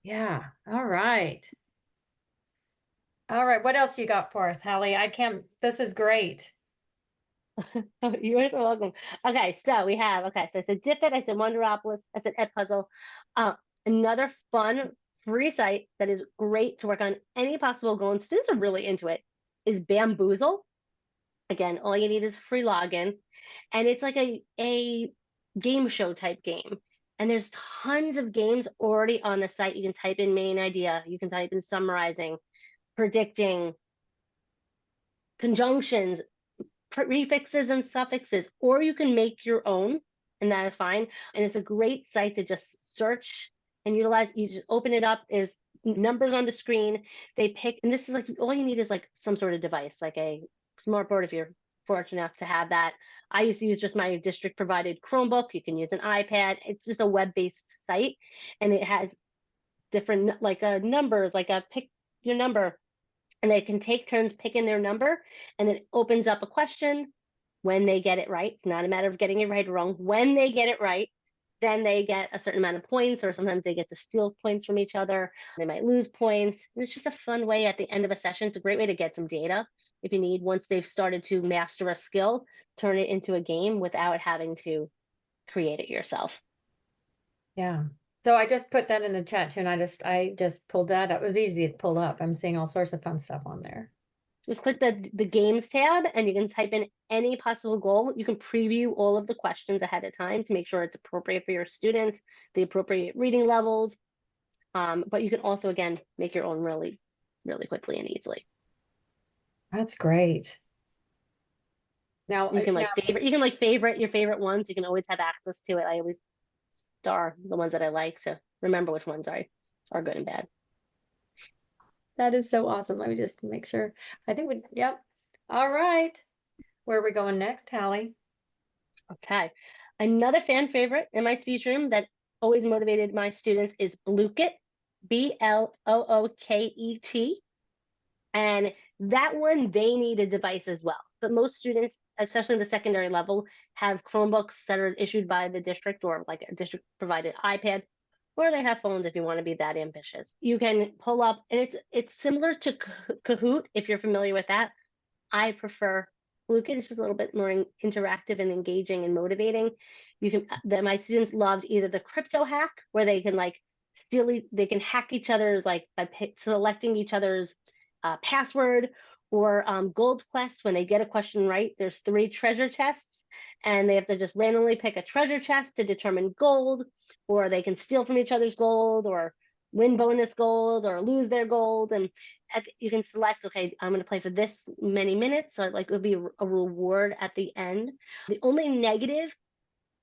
Yeah. All right. All right. What else you got for us, Hallie? This is great. You're so welcome. Okay, so we have, so I said Dip It, I said Wonderopolis, I said Edpuzzle. Another fun free site that is great to work on any possible goal, and students are really into it, is Bamboozle. Again, all you need is free login, and it's like a game show type game. And there's tons of games already on the site. You can type in main idea, you can type in summarizing, predicting, conjunctions, prefixes and suffixes, or you can make your own, and that is fine. And it's a great site to just search and utilize. You just open it up, is numbers on the screen. They pick, and this is like, all you need is like some sort of device, like a smart board if you're fortunate enough to have that. I used to use just my district provided Chromebook. You can use an iPad. It's just a web-based site, and it has different like numbers, like a pick your number, and they can take turns picking their number, and it opens up a question. When they get it right, it's not a matter of getting it right or wrong. When they get it right, then they get a certain amount of points, or sometimes they get to steal points from each other. They might lose points. And it's just a fun way at the end of a session. It's a great way to get some data if you need, once they've started to master a skill, turn it into a game without having to create it yourself. Yeah. So I just put that in the chat too, and I just pulled that up. It was easy to pull up. I'm seeing all sorts of fun stuff on there. Just click the games tab, and you can type in any possible goal. You can preview all of the questions ahead of time to make sure it's appropriate for your students, the appropriate reading levels. But you can also, again, make your own really, really quickly and easily. That's great. Now you can favorite your favorite ones. You can always have access to it. I always star the ones that I like, so remember which ones are good and bad. That is so awesome. Let me just make sure. I think yep. All right. Where are we going next, Hallie? Okay. Another fan favorite in my speech room that always motivated my students is Blooket, Blooket. And that one, they need a device as well. But most students, especially in the secondary level, have Chromebooks that are issued by the district, or like a district provided iPad, or they have phones if you want to be that ambitious. You can pull up, and it's similar to Kahoot, if you're familiar with that. I prefer Blooket. It's just a little bit more interactive and engaging and motivating. My students loved either the crypto hack, where they can they can hack each other's, like by selecting each other's password, or Gold Quest. When they get a question right, there's 3 treasure chests, and they have to just randomly pick a treasure chest to determine gold, or they can steal from each other's gold, or win bonus gold, or lose their gold. And you can select, okay, I'm going to play for this many minutes. So like it would be a reward at the end. The only negative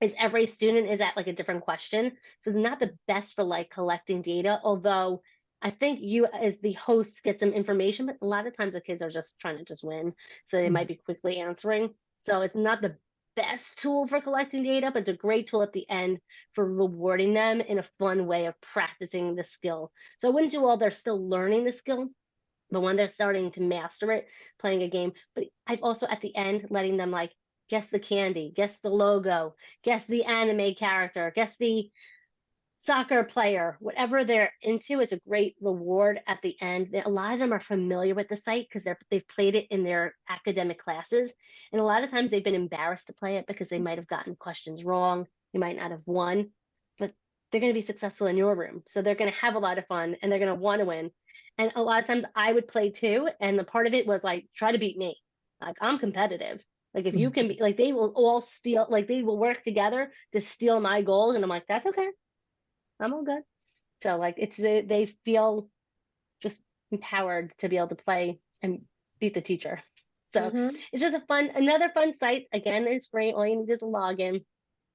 is every student is at like a different question. So it's not the best for like collecting data, although I think you as the host get some information, but a lot of times the kids are just trying to just win. So they might be quickly answering. So it's not the best tool for collecting data, but it's a great tool at the end for rewarding them in a fun way of practicing the skill. So I wouldn't do all they're still learning the skill, but when they're starting to master it, playing a game. But I've also at the end letting them like guess the candy, guess the logo, guess the anime character, guess the soccer player, whatever they're into. It's a great reward at the end. A lot of them are familiar with the site because they've played it in their academic classes, and a lot of times they've been embarrassed to play it because they might have gotten questions wrong. They might not have won, but they're going to be successful in your room, so they're going to have a lot of fun and they're going to want to win. And a lot of times I would play too, and the part of it was like try to beat me. Like I'm competitive. Like if you can be like they will all steal, like they will work together to steal my goals, and I'm like that's okay. I'm all good. So like they feel just empowered to be able to play and beat the teacher. So it's just another fun site. Again, it's free. All you need is a login.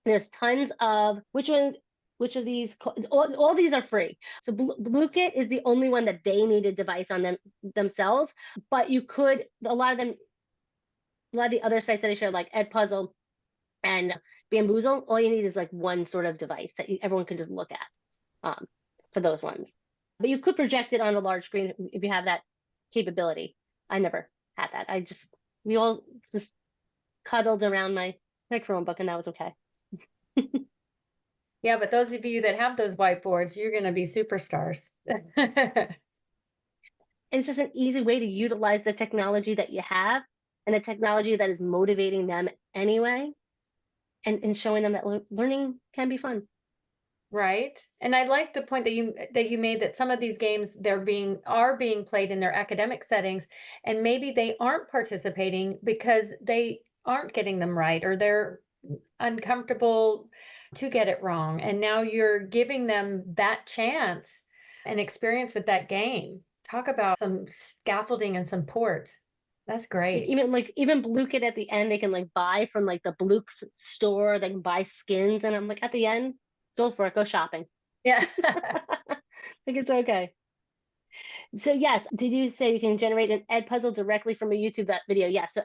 There's tons of which of these all these are free. So BlueKit is the only one that they need a device on themselves, but you could a lot of the other sites that I shared like Edpuzzle and Bamboozle, all you need is like one sort of device that everyone can just look at for those ones. But you could project it on a large screen if you have that capability. I never had that. We all just cuddled around my Chromebook and that was okay. Yeah, but those of you that have those whiteboards, you're going to be superstars. And it's just an easy way to utilize the technology that you have and the technology that is motivating them anyway, and showing them that learning can be fun. Right. And I like the point that you made that some of these games are being played in their academic settings, and maybe they aren't participating because they aren't getting them right or they're uncomfortable to get it wrong. And now you're giving them that chance and experience with that game. Talk about some scaffolding and support. That's great. Even BlueKit at the end, they can like buy from like the Blue's store. They can buy skins, and I'm like at the end, go for it, go shopping. Yeah. Like it's okay. So yes, did you say you can generate an Edpuzzle directly from a YouTube video? Yes. So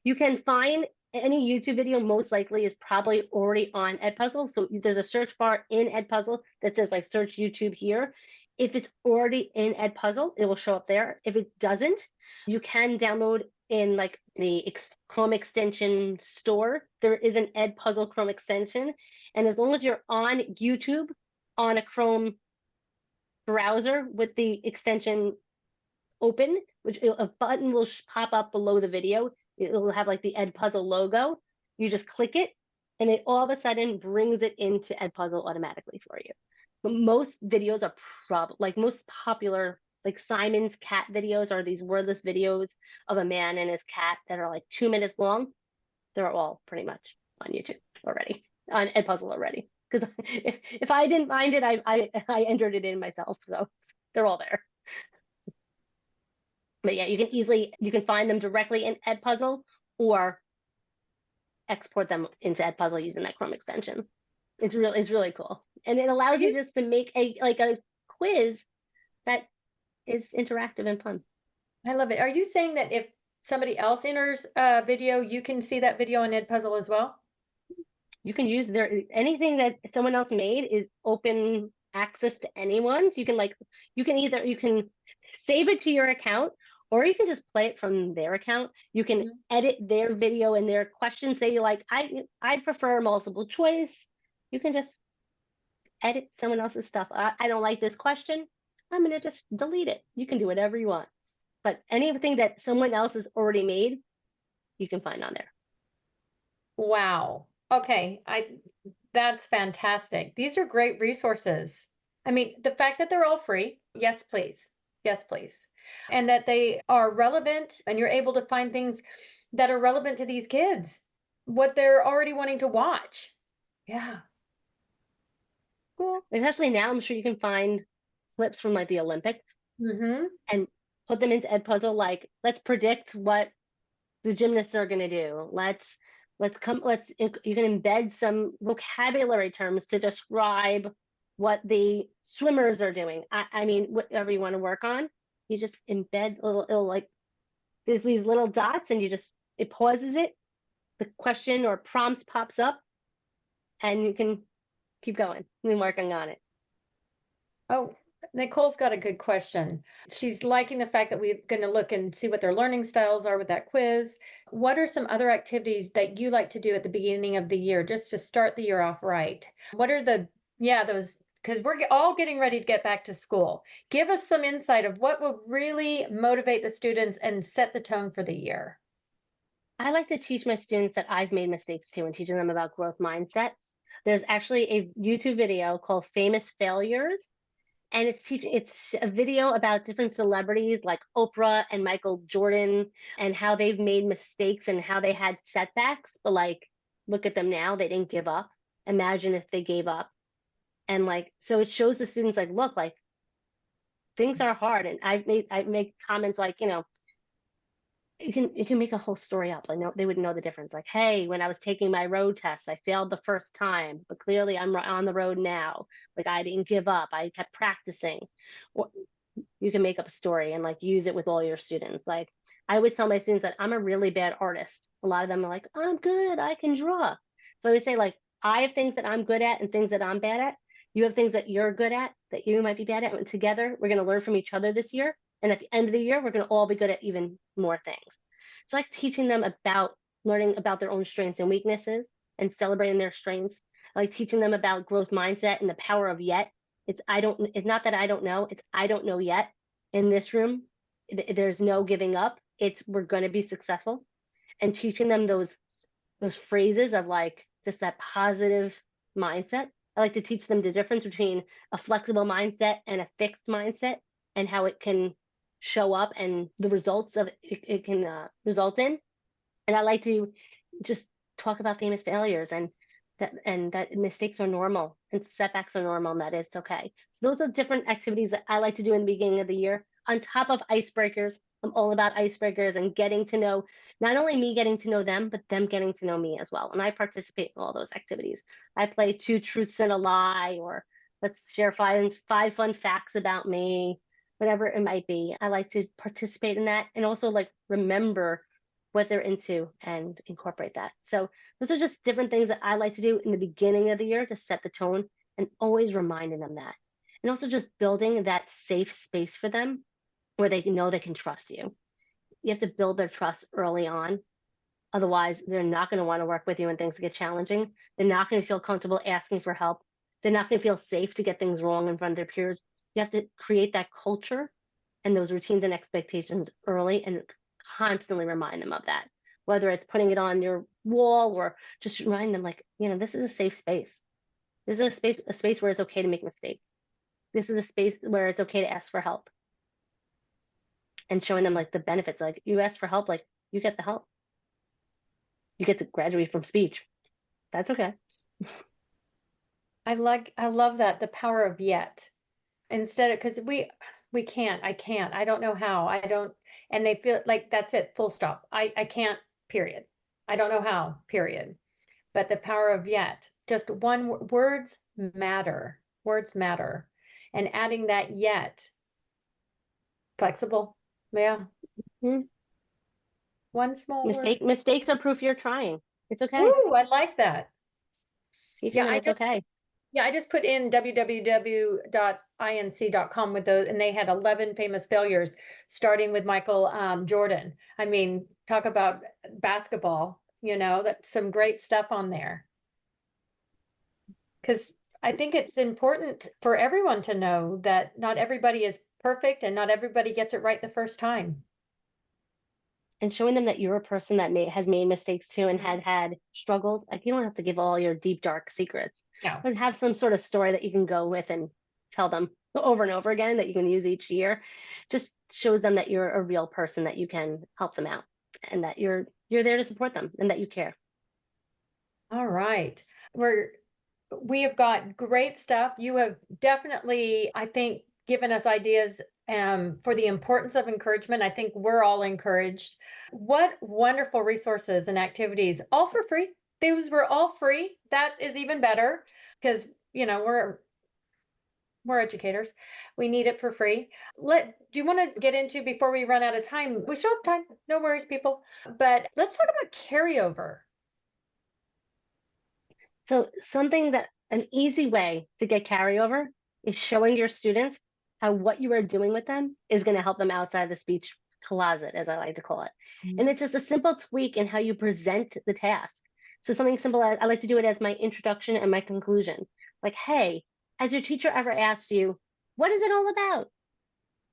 you can find any YouTube video most likely is probably already on Edpuzzle. So there's a search bar in Edpuzzle that says like search YouTube here. If it's already in Edpuzzle, it will show up there. If it doesn't, you can download in like the Chrome extension store. There is an Edpuzzle Chrome extension. And as long as you're on YouTube on a Chrome browser with the extension open, a button will pop up below the video. It will have like the Edpuzzle logo. You just click it, and it all of a sudden brings it into Edpuzzle automatically for you. But most videos are like most popular, like Simon's cat videos are these wordless videos of a man and his cat that are like 2 minutes long. They're all pretty much on YouTube already, on Edpuzzle already. Because if I didn't find it, I entered it in myself, so they're all there. But yeah, you can find them directly in Edpuzzle or export them into Edpuzzle using that Chrome extension. It's really cool, and it allows you just to make a quiz that is interactive and fun. I love it. Are you saying that if somebody else enters a video, you can see that video on Edpuzzle as well? You can use anything that someone else made is open access to anyone. So you can save it to your account, or you can just play it from their account. You can edit their video and their questions. Say like, I prefer multiple choice. You can just edit someone else's stuff. I don't like this question. I'm gonna just delete it. You can do whatever you want. But anything that someone else has already made, you can find on there. Wow. Okay. That's fantastic. These are great resources. I mean, the fact that they're all free, yes, please. Yes, please. And that they are relevant and you're able to find things that are relevant to these kids, what they're already wanting to watch. Yeah. Cool. Especially now, I'm sure you can find clips from like the Olympics. Mm-hmm. And put them into Edpuzzle, like, let's predict what the gymnasts are going to do. You can embed some vocabulary terms to describe what the swimmers are doing. I mean, whatever you want to work on, you just embed it'll like, there's these little dots and it pauses it. The question or prompt pops up and you can keep going and working on it. Oh, Nicole's got a good question. She's liking the fact that we're going to look and see what their learning styles are with that quiz. What are some other activities that you like to do at the beginning of the year just to start the year off right? What are those, because we're all getting ready to get back to school. Give us some insight of what will really motivate the students and set the tone for the year. I like to teach my students that I've made mistakes too and teaching them about growth mindset. There's actually a YouTube video called Famous Failures, and it's a video about different celebrities like Oprah and Michael Jordan and how they've made mistakes and how they had setbacks, but like, look at them now, they didn't give up. Imagine if they gave up. And like, so it shows the students like, look, like, things are hard. And I make comments like, you can make a whole story up. Like, no, they wouldn't know the difference. Like, hey, when I was taking my road test, I failed the first time, but clearly I'm on the road now. Like, I didn't give up. I kept practicing. Or you can make up a story and like use it with all your students. Like, I always tell my students that I'm a really bad artist. A lot of them are like, I'm good, I can draw. So I always say, like, I have things that I'm good at and things that I'm bad at. You have things that you're good at that you might be bad at. And together, we're going to learn from each other this year. And at the end of the year, we're going to all be good at even more things. It's like teaching them about learning about their own strengths and weaknesses and celebrating their strengths. I like teaching them about growth mindset and the power of yet. It's not that I don't know, it's I don't know yet. In this room, there's no giving up. It's we're going to be successful. And teaching them those phrases of like just that positive mindset. I like to teach them the difference between a flexible mindset and a fixed mindset and how it can show up and the results of it can result in. And I like to just talk about famous failures and that mistakes are normal and setbacks are normal and that it's okay. So those are different activities that I like to do in the beginning of the year. On top of icebreakers, I'm all about icebreakers and getting to know, not only me getting to know them, but them getting to know me as well. And I participate in all those activities. I play 2 truths and a lie, or let's share five fun facts about me, whatever it might be. I like to participate in that and also like remember what they're into and incorporate that. So those are just different things that I like to do in the beginning of the year to set the tone and always reminding them that. And also just building that safe space for them where they know they can trust you. You have to build their trust early on. Otherwise, they're not going to want to work with you when things get challenging. They're not going to feel comfortable asking for help. They're not going to feel safe to get things wrong in front of their peers. You have to create that culture and those routines and expectations early and constantly remind them of that, whether it's putting it on your wall or just remind them like, this is a safe space. This is a space where it's okay to make mistakes. This is a space where it's okay to ask for help. And showing them like the benefits, like you ask for help, like you get the help. You get to graduate from speech. That's okay. I love that, the power of yet. Instead of, because I don't know how, and they feel like that's it, full stop. I can't, period. I don't know how, period. But the power of yet, just words matter. Words matter. And adding that yet, flexible. Yeah. Mm-hmm. One small word. Mistakes are proof you're trying. It's okay. Ooh, I like that. Teaching them it's okay. Yeah, I just put in www.inc.com with those, and they had 11 famous failures, starting with Michael Jordan. I mean, talk about basketball, that's some great stuff on there. Because I think it's important for everyone to know that not everybody is perfect and not everybody gets it right the first time. And showing them that you're a person that has made mistakes too and had struggles. Like, you don't have to give all your deep, dark secrets. No. But have some sort of story that you can go with and tell them over and over again that you can use each year. Just shows them that you're a real person, that you can help them out and that you're there to support them and that you care. All right. We have got great stuff. You have definitely, I think, given us ideas for the importance of encouragement. I think we're all encouraged. What wonderful resources and activities, all for free. Those were all free. That is even better because, we're educators. We need it for free. Do you want to get into, before we run out of time? We still have time. No worries, people. But let's talk about carryover. So an easy way to get carryover is showing your students how what you are doing with them is going to help them outside the speech closet, as I like to call it. And it's just a simple tweak in how you present the task. So something simple, I like to do it as my introduction and my conclusion. Like, hey, has your teacher ever asked you, what is it all about?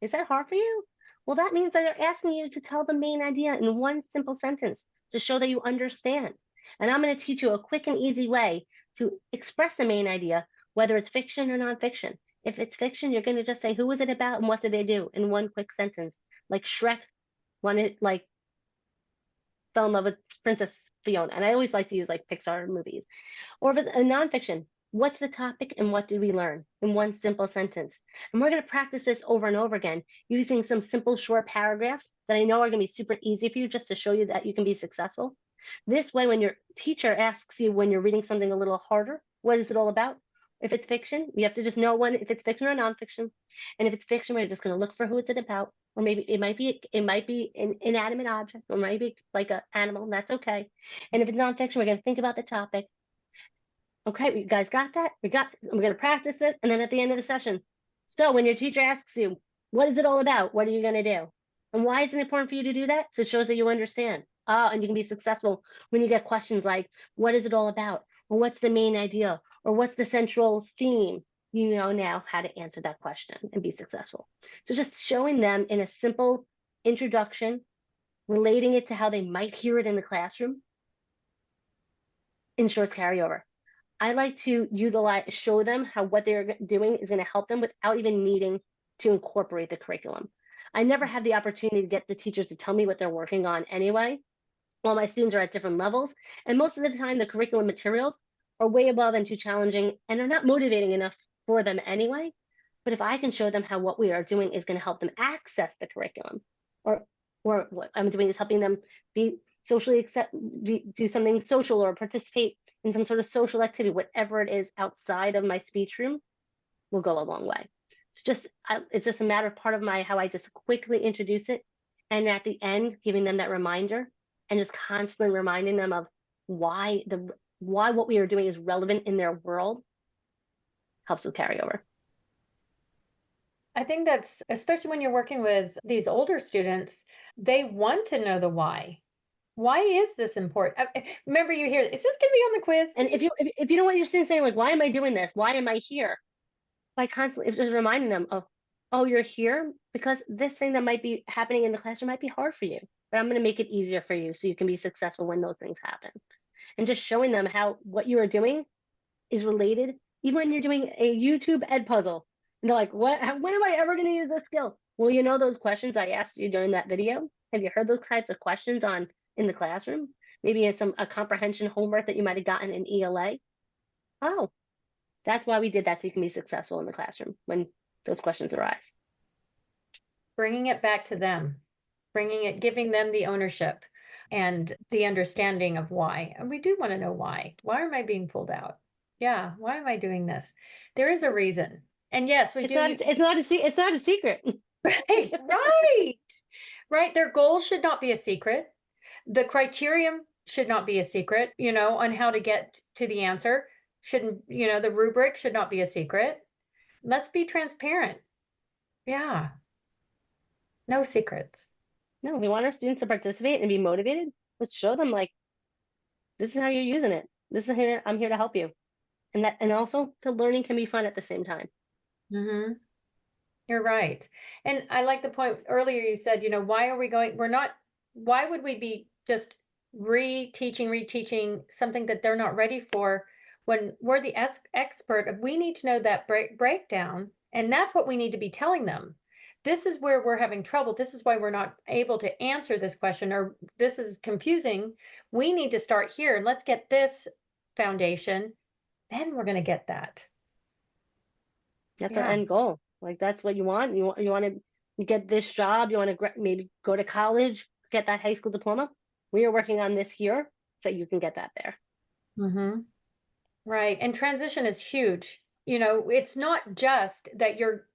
Is that hard for you? Well, that means that they're asking you to tell the main idea in one simple sentence to show that you understand. And I'm going to teach you a quick and easy way to express the main idea, whether it's fiction or nonfiction. If it's fiction, you're going to just say, who is it about and what did they do in one quick sentence? Like Shrek fell in love with Princess Fiona. And I always like to use like Pixar movies. Or if it's a nonfiction, what's the topic and what did we learn in one simple sentence? And we're going to practice this over and over again using some simple short paragraphs that I know are going to be super easy for you just to show you that you can be successful. This way, when your teacher asks you when you're reading something a little harder, what is it all about? If it's fiction, you have to just know if it's fiction or nonfiction. And if it's fiction, we're just going to look for who it's about. Or maybe it might be an inanimate object, or maybe like an animal, and that's okay. And if it's nonfiction, we're going to think about the topic. Okay, you guys got that? We're going to practice this. And then at the end of the session, so when your teacher asks you, what is it all about? What are you going to do? And why is it important for you to do that? So it shows that you understand. And you can be successful when you get questions like, what is it all about? Or what's the main idea? Or what's the central theme? You know now how to answer that question and be successful. So just showing them in a simple introduction, relating it to how they might hear it in the classroom, ensures carryover. I like to show them how what they're doing is going to help them without even needing to incorporate the curriculum. I never have the opportunity to get the teachers to tell me what they're working on anyway. While my students are at different levels, and most of the time the curriculum materials are way above and too challenging and are not motivating enough for them anyway. But if I can show them how what we are doing is going to help them access the curriculum, or what I'm doing is helping them be do something social or participate in some sort of social activity, whatever it is outside of my speech room, will go a long way. It's just a matter of part of how I just quickly introduce it, and at the end, giving them that reminder and just constantly reminding them of why what we are doing is relevant in their world helps with carryover. I think that's, especially when you're working with these older students, they want to know the why. Why is this important? Remember, you hear, is this going to be on the quiz? And if you don't want your students saying like, why am I doing this? Why am I here? By constantly just reminding them of, oh, you're here because this thing that might be happening in the classroom might be hard for you, but I'm going to make it easier for you so you can be successful when those things happen. And just showing them how what you are doing is related, even when you're doing a YouTube ed puzzle. And they're like, when am I ever going to use this skill? Well, you know those questions I asked you during that video? Have you heard those types of questions in the classroom? Maybe in a comprehension homework that you might have gotten in ELA? Oh, that's why we did that, so you can be successful in the classroom when those questions arise. Bringing it back to them, giving them the ownership and the understanding of why. And we do want to know why. Why am I being pulled out? Yeah, why am I doing this? There is a reason. And yes, it's not a secret. Right. Right. Their goals should not be a secret. The criterion should not be a secret, on how to get to the answer. The rubric should not be a secret. Let's be transparent. Yeah. No secrets. No, we want our students to participate and be motivated. Let's show them like, this is how you're using it. I'm here to help you. And also the learning can be fun at the same time. Mm-hmm. You're right. And I like the point earlier you said, why would we be just reteaching something that they're not ready for when we're the expert? We need to know that breakdown, and that's what we need to be telling them. This is where we're having trouble. This is why we're not able to answer this question, or this is confusing. We need to start here, and let's get this foundation. Then we're going to get that. That's our end goal. Like, that's what you want. You want to You get this job, you want to maybe go to college, get that high school diploma. We are working on this here so you can get that there. Mm-hmm. Right. And transition is huge. You know, it's not just that you're,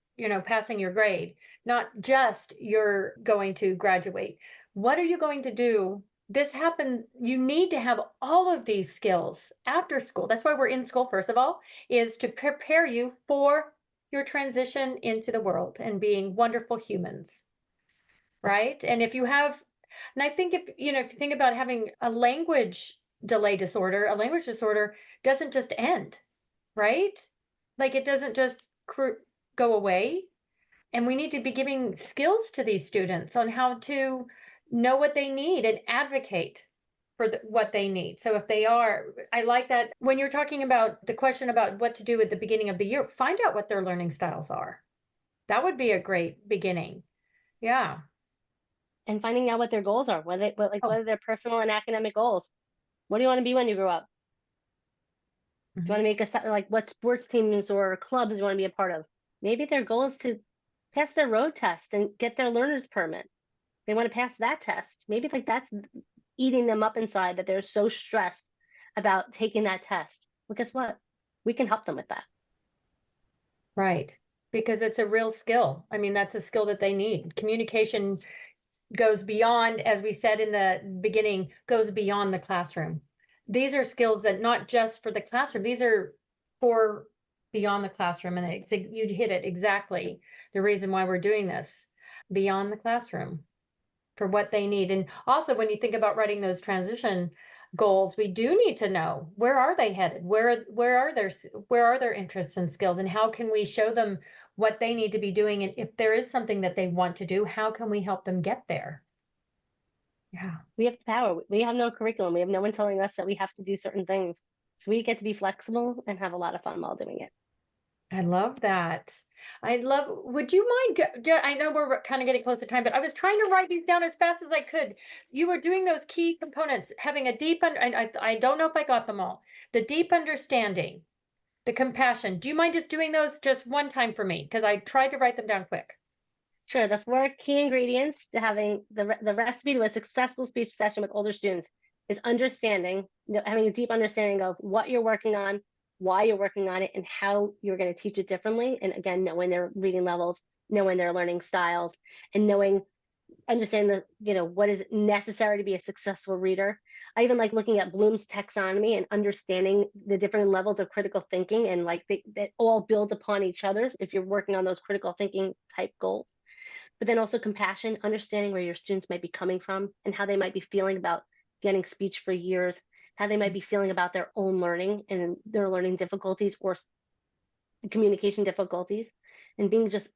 passing your grade, not just you're going to graduate. What are you going to do? This happened, you need to have all of these skills after school. That's why we're in school, first of all, is to prepare you for your transition into the world and being wonderful humans. Right. And if you have, and I think if you think about having a language disorder, a language disorder doesn't just end, right? Like it doesn't just go away. And we need to be giving skills to these students on how to know what they need and advocate for what they need. So if they are, I like that when you're talking about the question about what to do at the beginning of the year, find out what their learning styles are. That would be a great beginning. Yeah. And finding out what their goals are, what Oh. are their personal and academic goals. What do you want to be when you grow up? Do you want to make like what sports teams or clubs you want to be a part of? Maybe their goal is to pass their road test and get their learner's permit. They want to pass that test. Maybe like that's eating them up inside that they're so stressed about taking that test. Well, guess what? We can help them with that. Right. Because it's a real skill. I mean, that's a skill that they need. Communication goes beyond, as we said in the beginning, goes beyond the classroom. These are skills that not just for the classroom, these are for beyond the classroom. And you hit it exactly, the reason why we're doing this beyond the classroom for what they need. And also when you think about writing those transition goals, we do need to know where are they headed? Where are their interests and skills? And how can we show them what they need to be doing? And if there is something that they want to do, how can we help them get there? Yeah. We have the power. We have no curriculum. We have no one telling us that we have to do certain things. So we get to be flexible and have a lot of fun while doing it. I love that. Would you mind, I know we're kind of getting close to time, but I was trying to write these down as fast as I could. You were doing those key components, having a deep, I don't know if I got them all. The deep understanding, the compassion. Do you mind just doing those just one time for me? Because I tried to write them down quick. Sure, the 4 key ingredients to having the recipe to a successful speech session with older students is understanding, having a deep understanding of what you're working on, why you're working on it, and how you're going to teach it differently. And again, knowing their reading levels, knowing their learning styles, and understanding what is necessary to be a successful reader. I even like looking at Bloom's taxonomy and understanding the different levels of critical thinking, and like they all build upon each other if you're working on those critical thinking type goals. But then also compassion, understanding where your students might be coming from and how they might be feeling about getting speech for years, how they might be feeling about their own learning and their learning difficulties or communication difficulties, and being just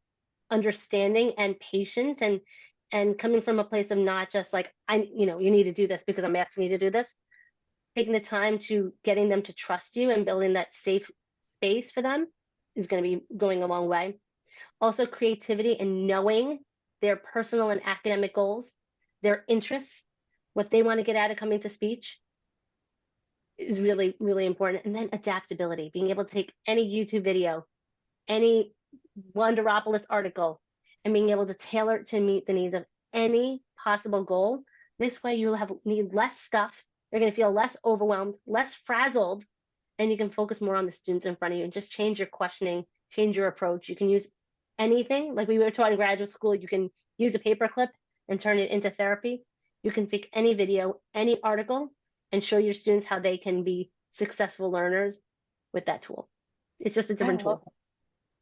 understanding and patient, and coming from a place of not just like, you need to do this because I'm asking you to do this. Taking the time to getting them to trust you and building that safe space for them is going to be going a long way. Also, creativity and knowing their personal and academic goals, their interests, what they want to get out of coming to speech is really, really important. And then adaptability, being able to take any YouTube video, any Wonderopolis article, and being able to tailor it to meet the needs of any possible goal. This way you need less stuff. You're going to feel less overwhelmed, less frazzled, and you can focus more on the students in front of you and just change your questioning, change your approach. You can use anything. Like we were taught in graduate school, you can use a paperclip and turn it into therapy. You can take any video, any article, and show your students how they can be successful learners with that tool. It's just a different tool.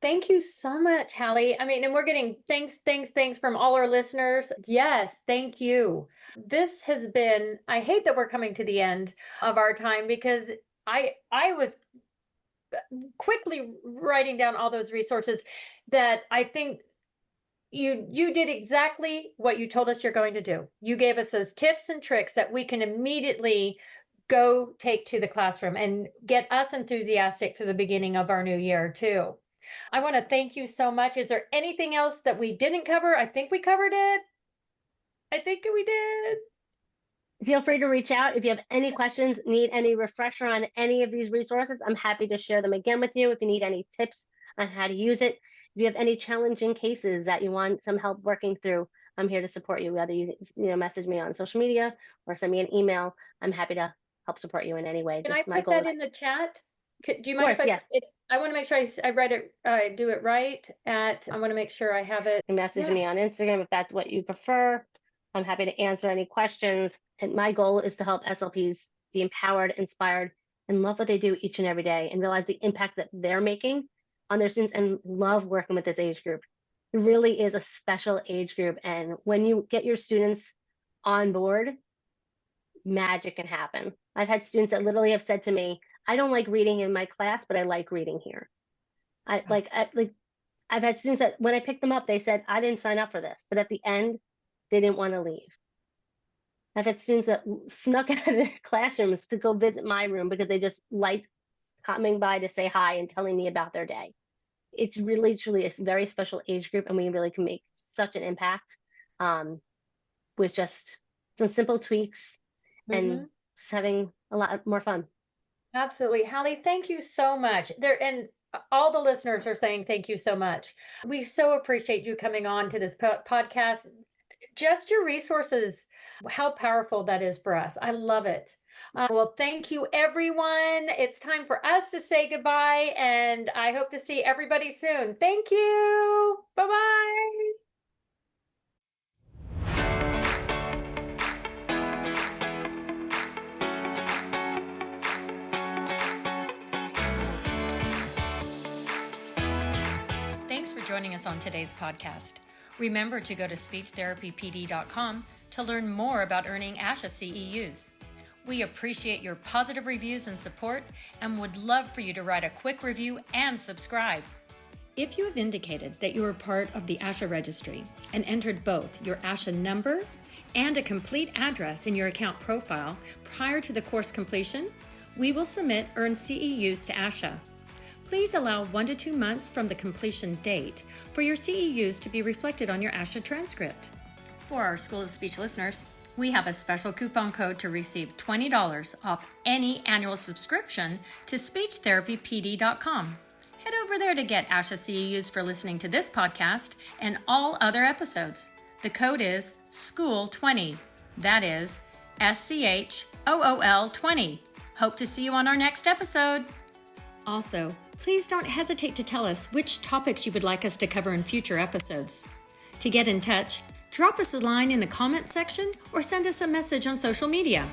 Thank you so much, Hallie. I mean, and we're getting thanks from all our listeners. Yes, thank you. This has been, I hate that we're coming to the end of our time because I was quickly writing down all those resources that I think you did exactly what you told us you're going to do. You gave us those tips and tricks that we can immediately go take to the classroom and get us enthusiastic for the beginning of our new year too. I want to thank you so much. Is there anything else that we didn't cover? I think we covered it. I think we did. Feel free to reach out if you have any questions, need any refresher on any of these resources. I'm happy to share them again with you if you need any tips on how to use it. If you have any challenging cases that you want some help working through, I'm here to support you. Whether you message me on social media or send me an email, I'm happy to help support you in any way. Can I My put goal that is, in the chat? Do you of mind course, if yes. I want to make sure I read it, do it right I want to make sure I have it. You message me on Instagram if that's what you prefer. I'm happy to answer any questions. And my goal is to help SLPs be empowered, inspired, and love what they do each and every day and realize the impact that they're making on their students and love working with this age group. It really is a special age group. And when you get your students on board, magic can happen. I've had students that literally have said to me, I don't like reading in my class, but I like reading here. I've had students that when I picked them up, they said, I didn't sign up for this, but at the end, they didn't want to leave. I've had students that snuck out of their classrooms to go visit my room because they just liked coming by to say hi and telling me about their day. It's really, truly a very special age group, and we really can make such an impact with just some simple tweaks and just having a lot more fun. Absolutely. Hallie, thank you so much. And all the listeners are saying thank you so much. We so appreciate you coming on to this podcast. Just your resources, how powerful that is for us. I love it. Well, thank you, everyone. It's time for us to say goodbye, and I hope to see everybody soon. Thank you. Bye-bye. Thanks for joining us on today's podcast. Remember to go to speechtherapypd.com to learn more about earning ASHA CEUs. We appreciate your positive reviews and support and would love for you to write a quick review and subscribe. If you have indicated that you are part of the ASHA registry and entered both your ASHA number and a complete address in your account profile prior to the course completion, we will submit earned CEUs to ASHA. Please allow 1 to 2 months from the completion date for your CEUs to be reflected on your ASHA transcript. For our School of Speech listeners, we have a special coupon code to receive $20 off any annual subscription to speechtherapypd.com. Head over there to get ASHA CEUs for listening to this podcast and all other episodes. The code is SCHOOL20. That is SCHOOL20. Hope to see you on our next episode. Also, please don't hesitate to tell us which topics you would like us to cover in future episodes. To get in touch, drop us a line in the comment section or send us a message on social media.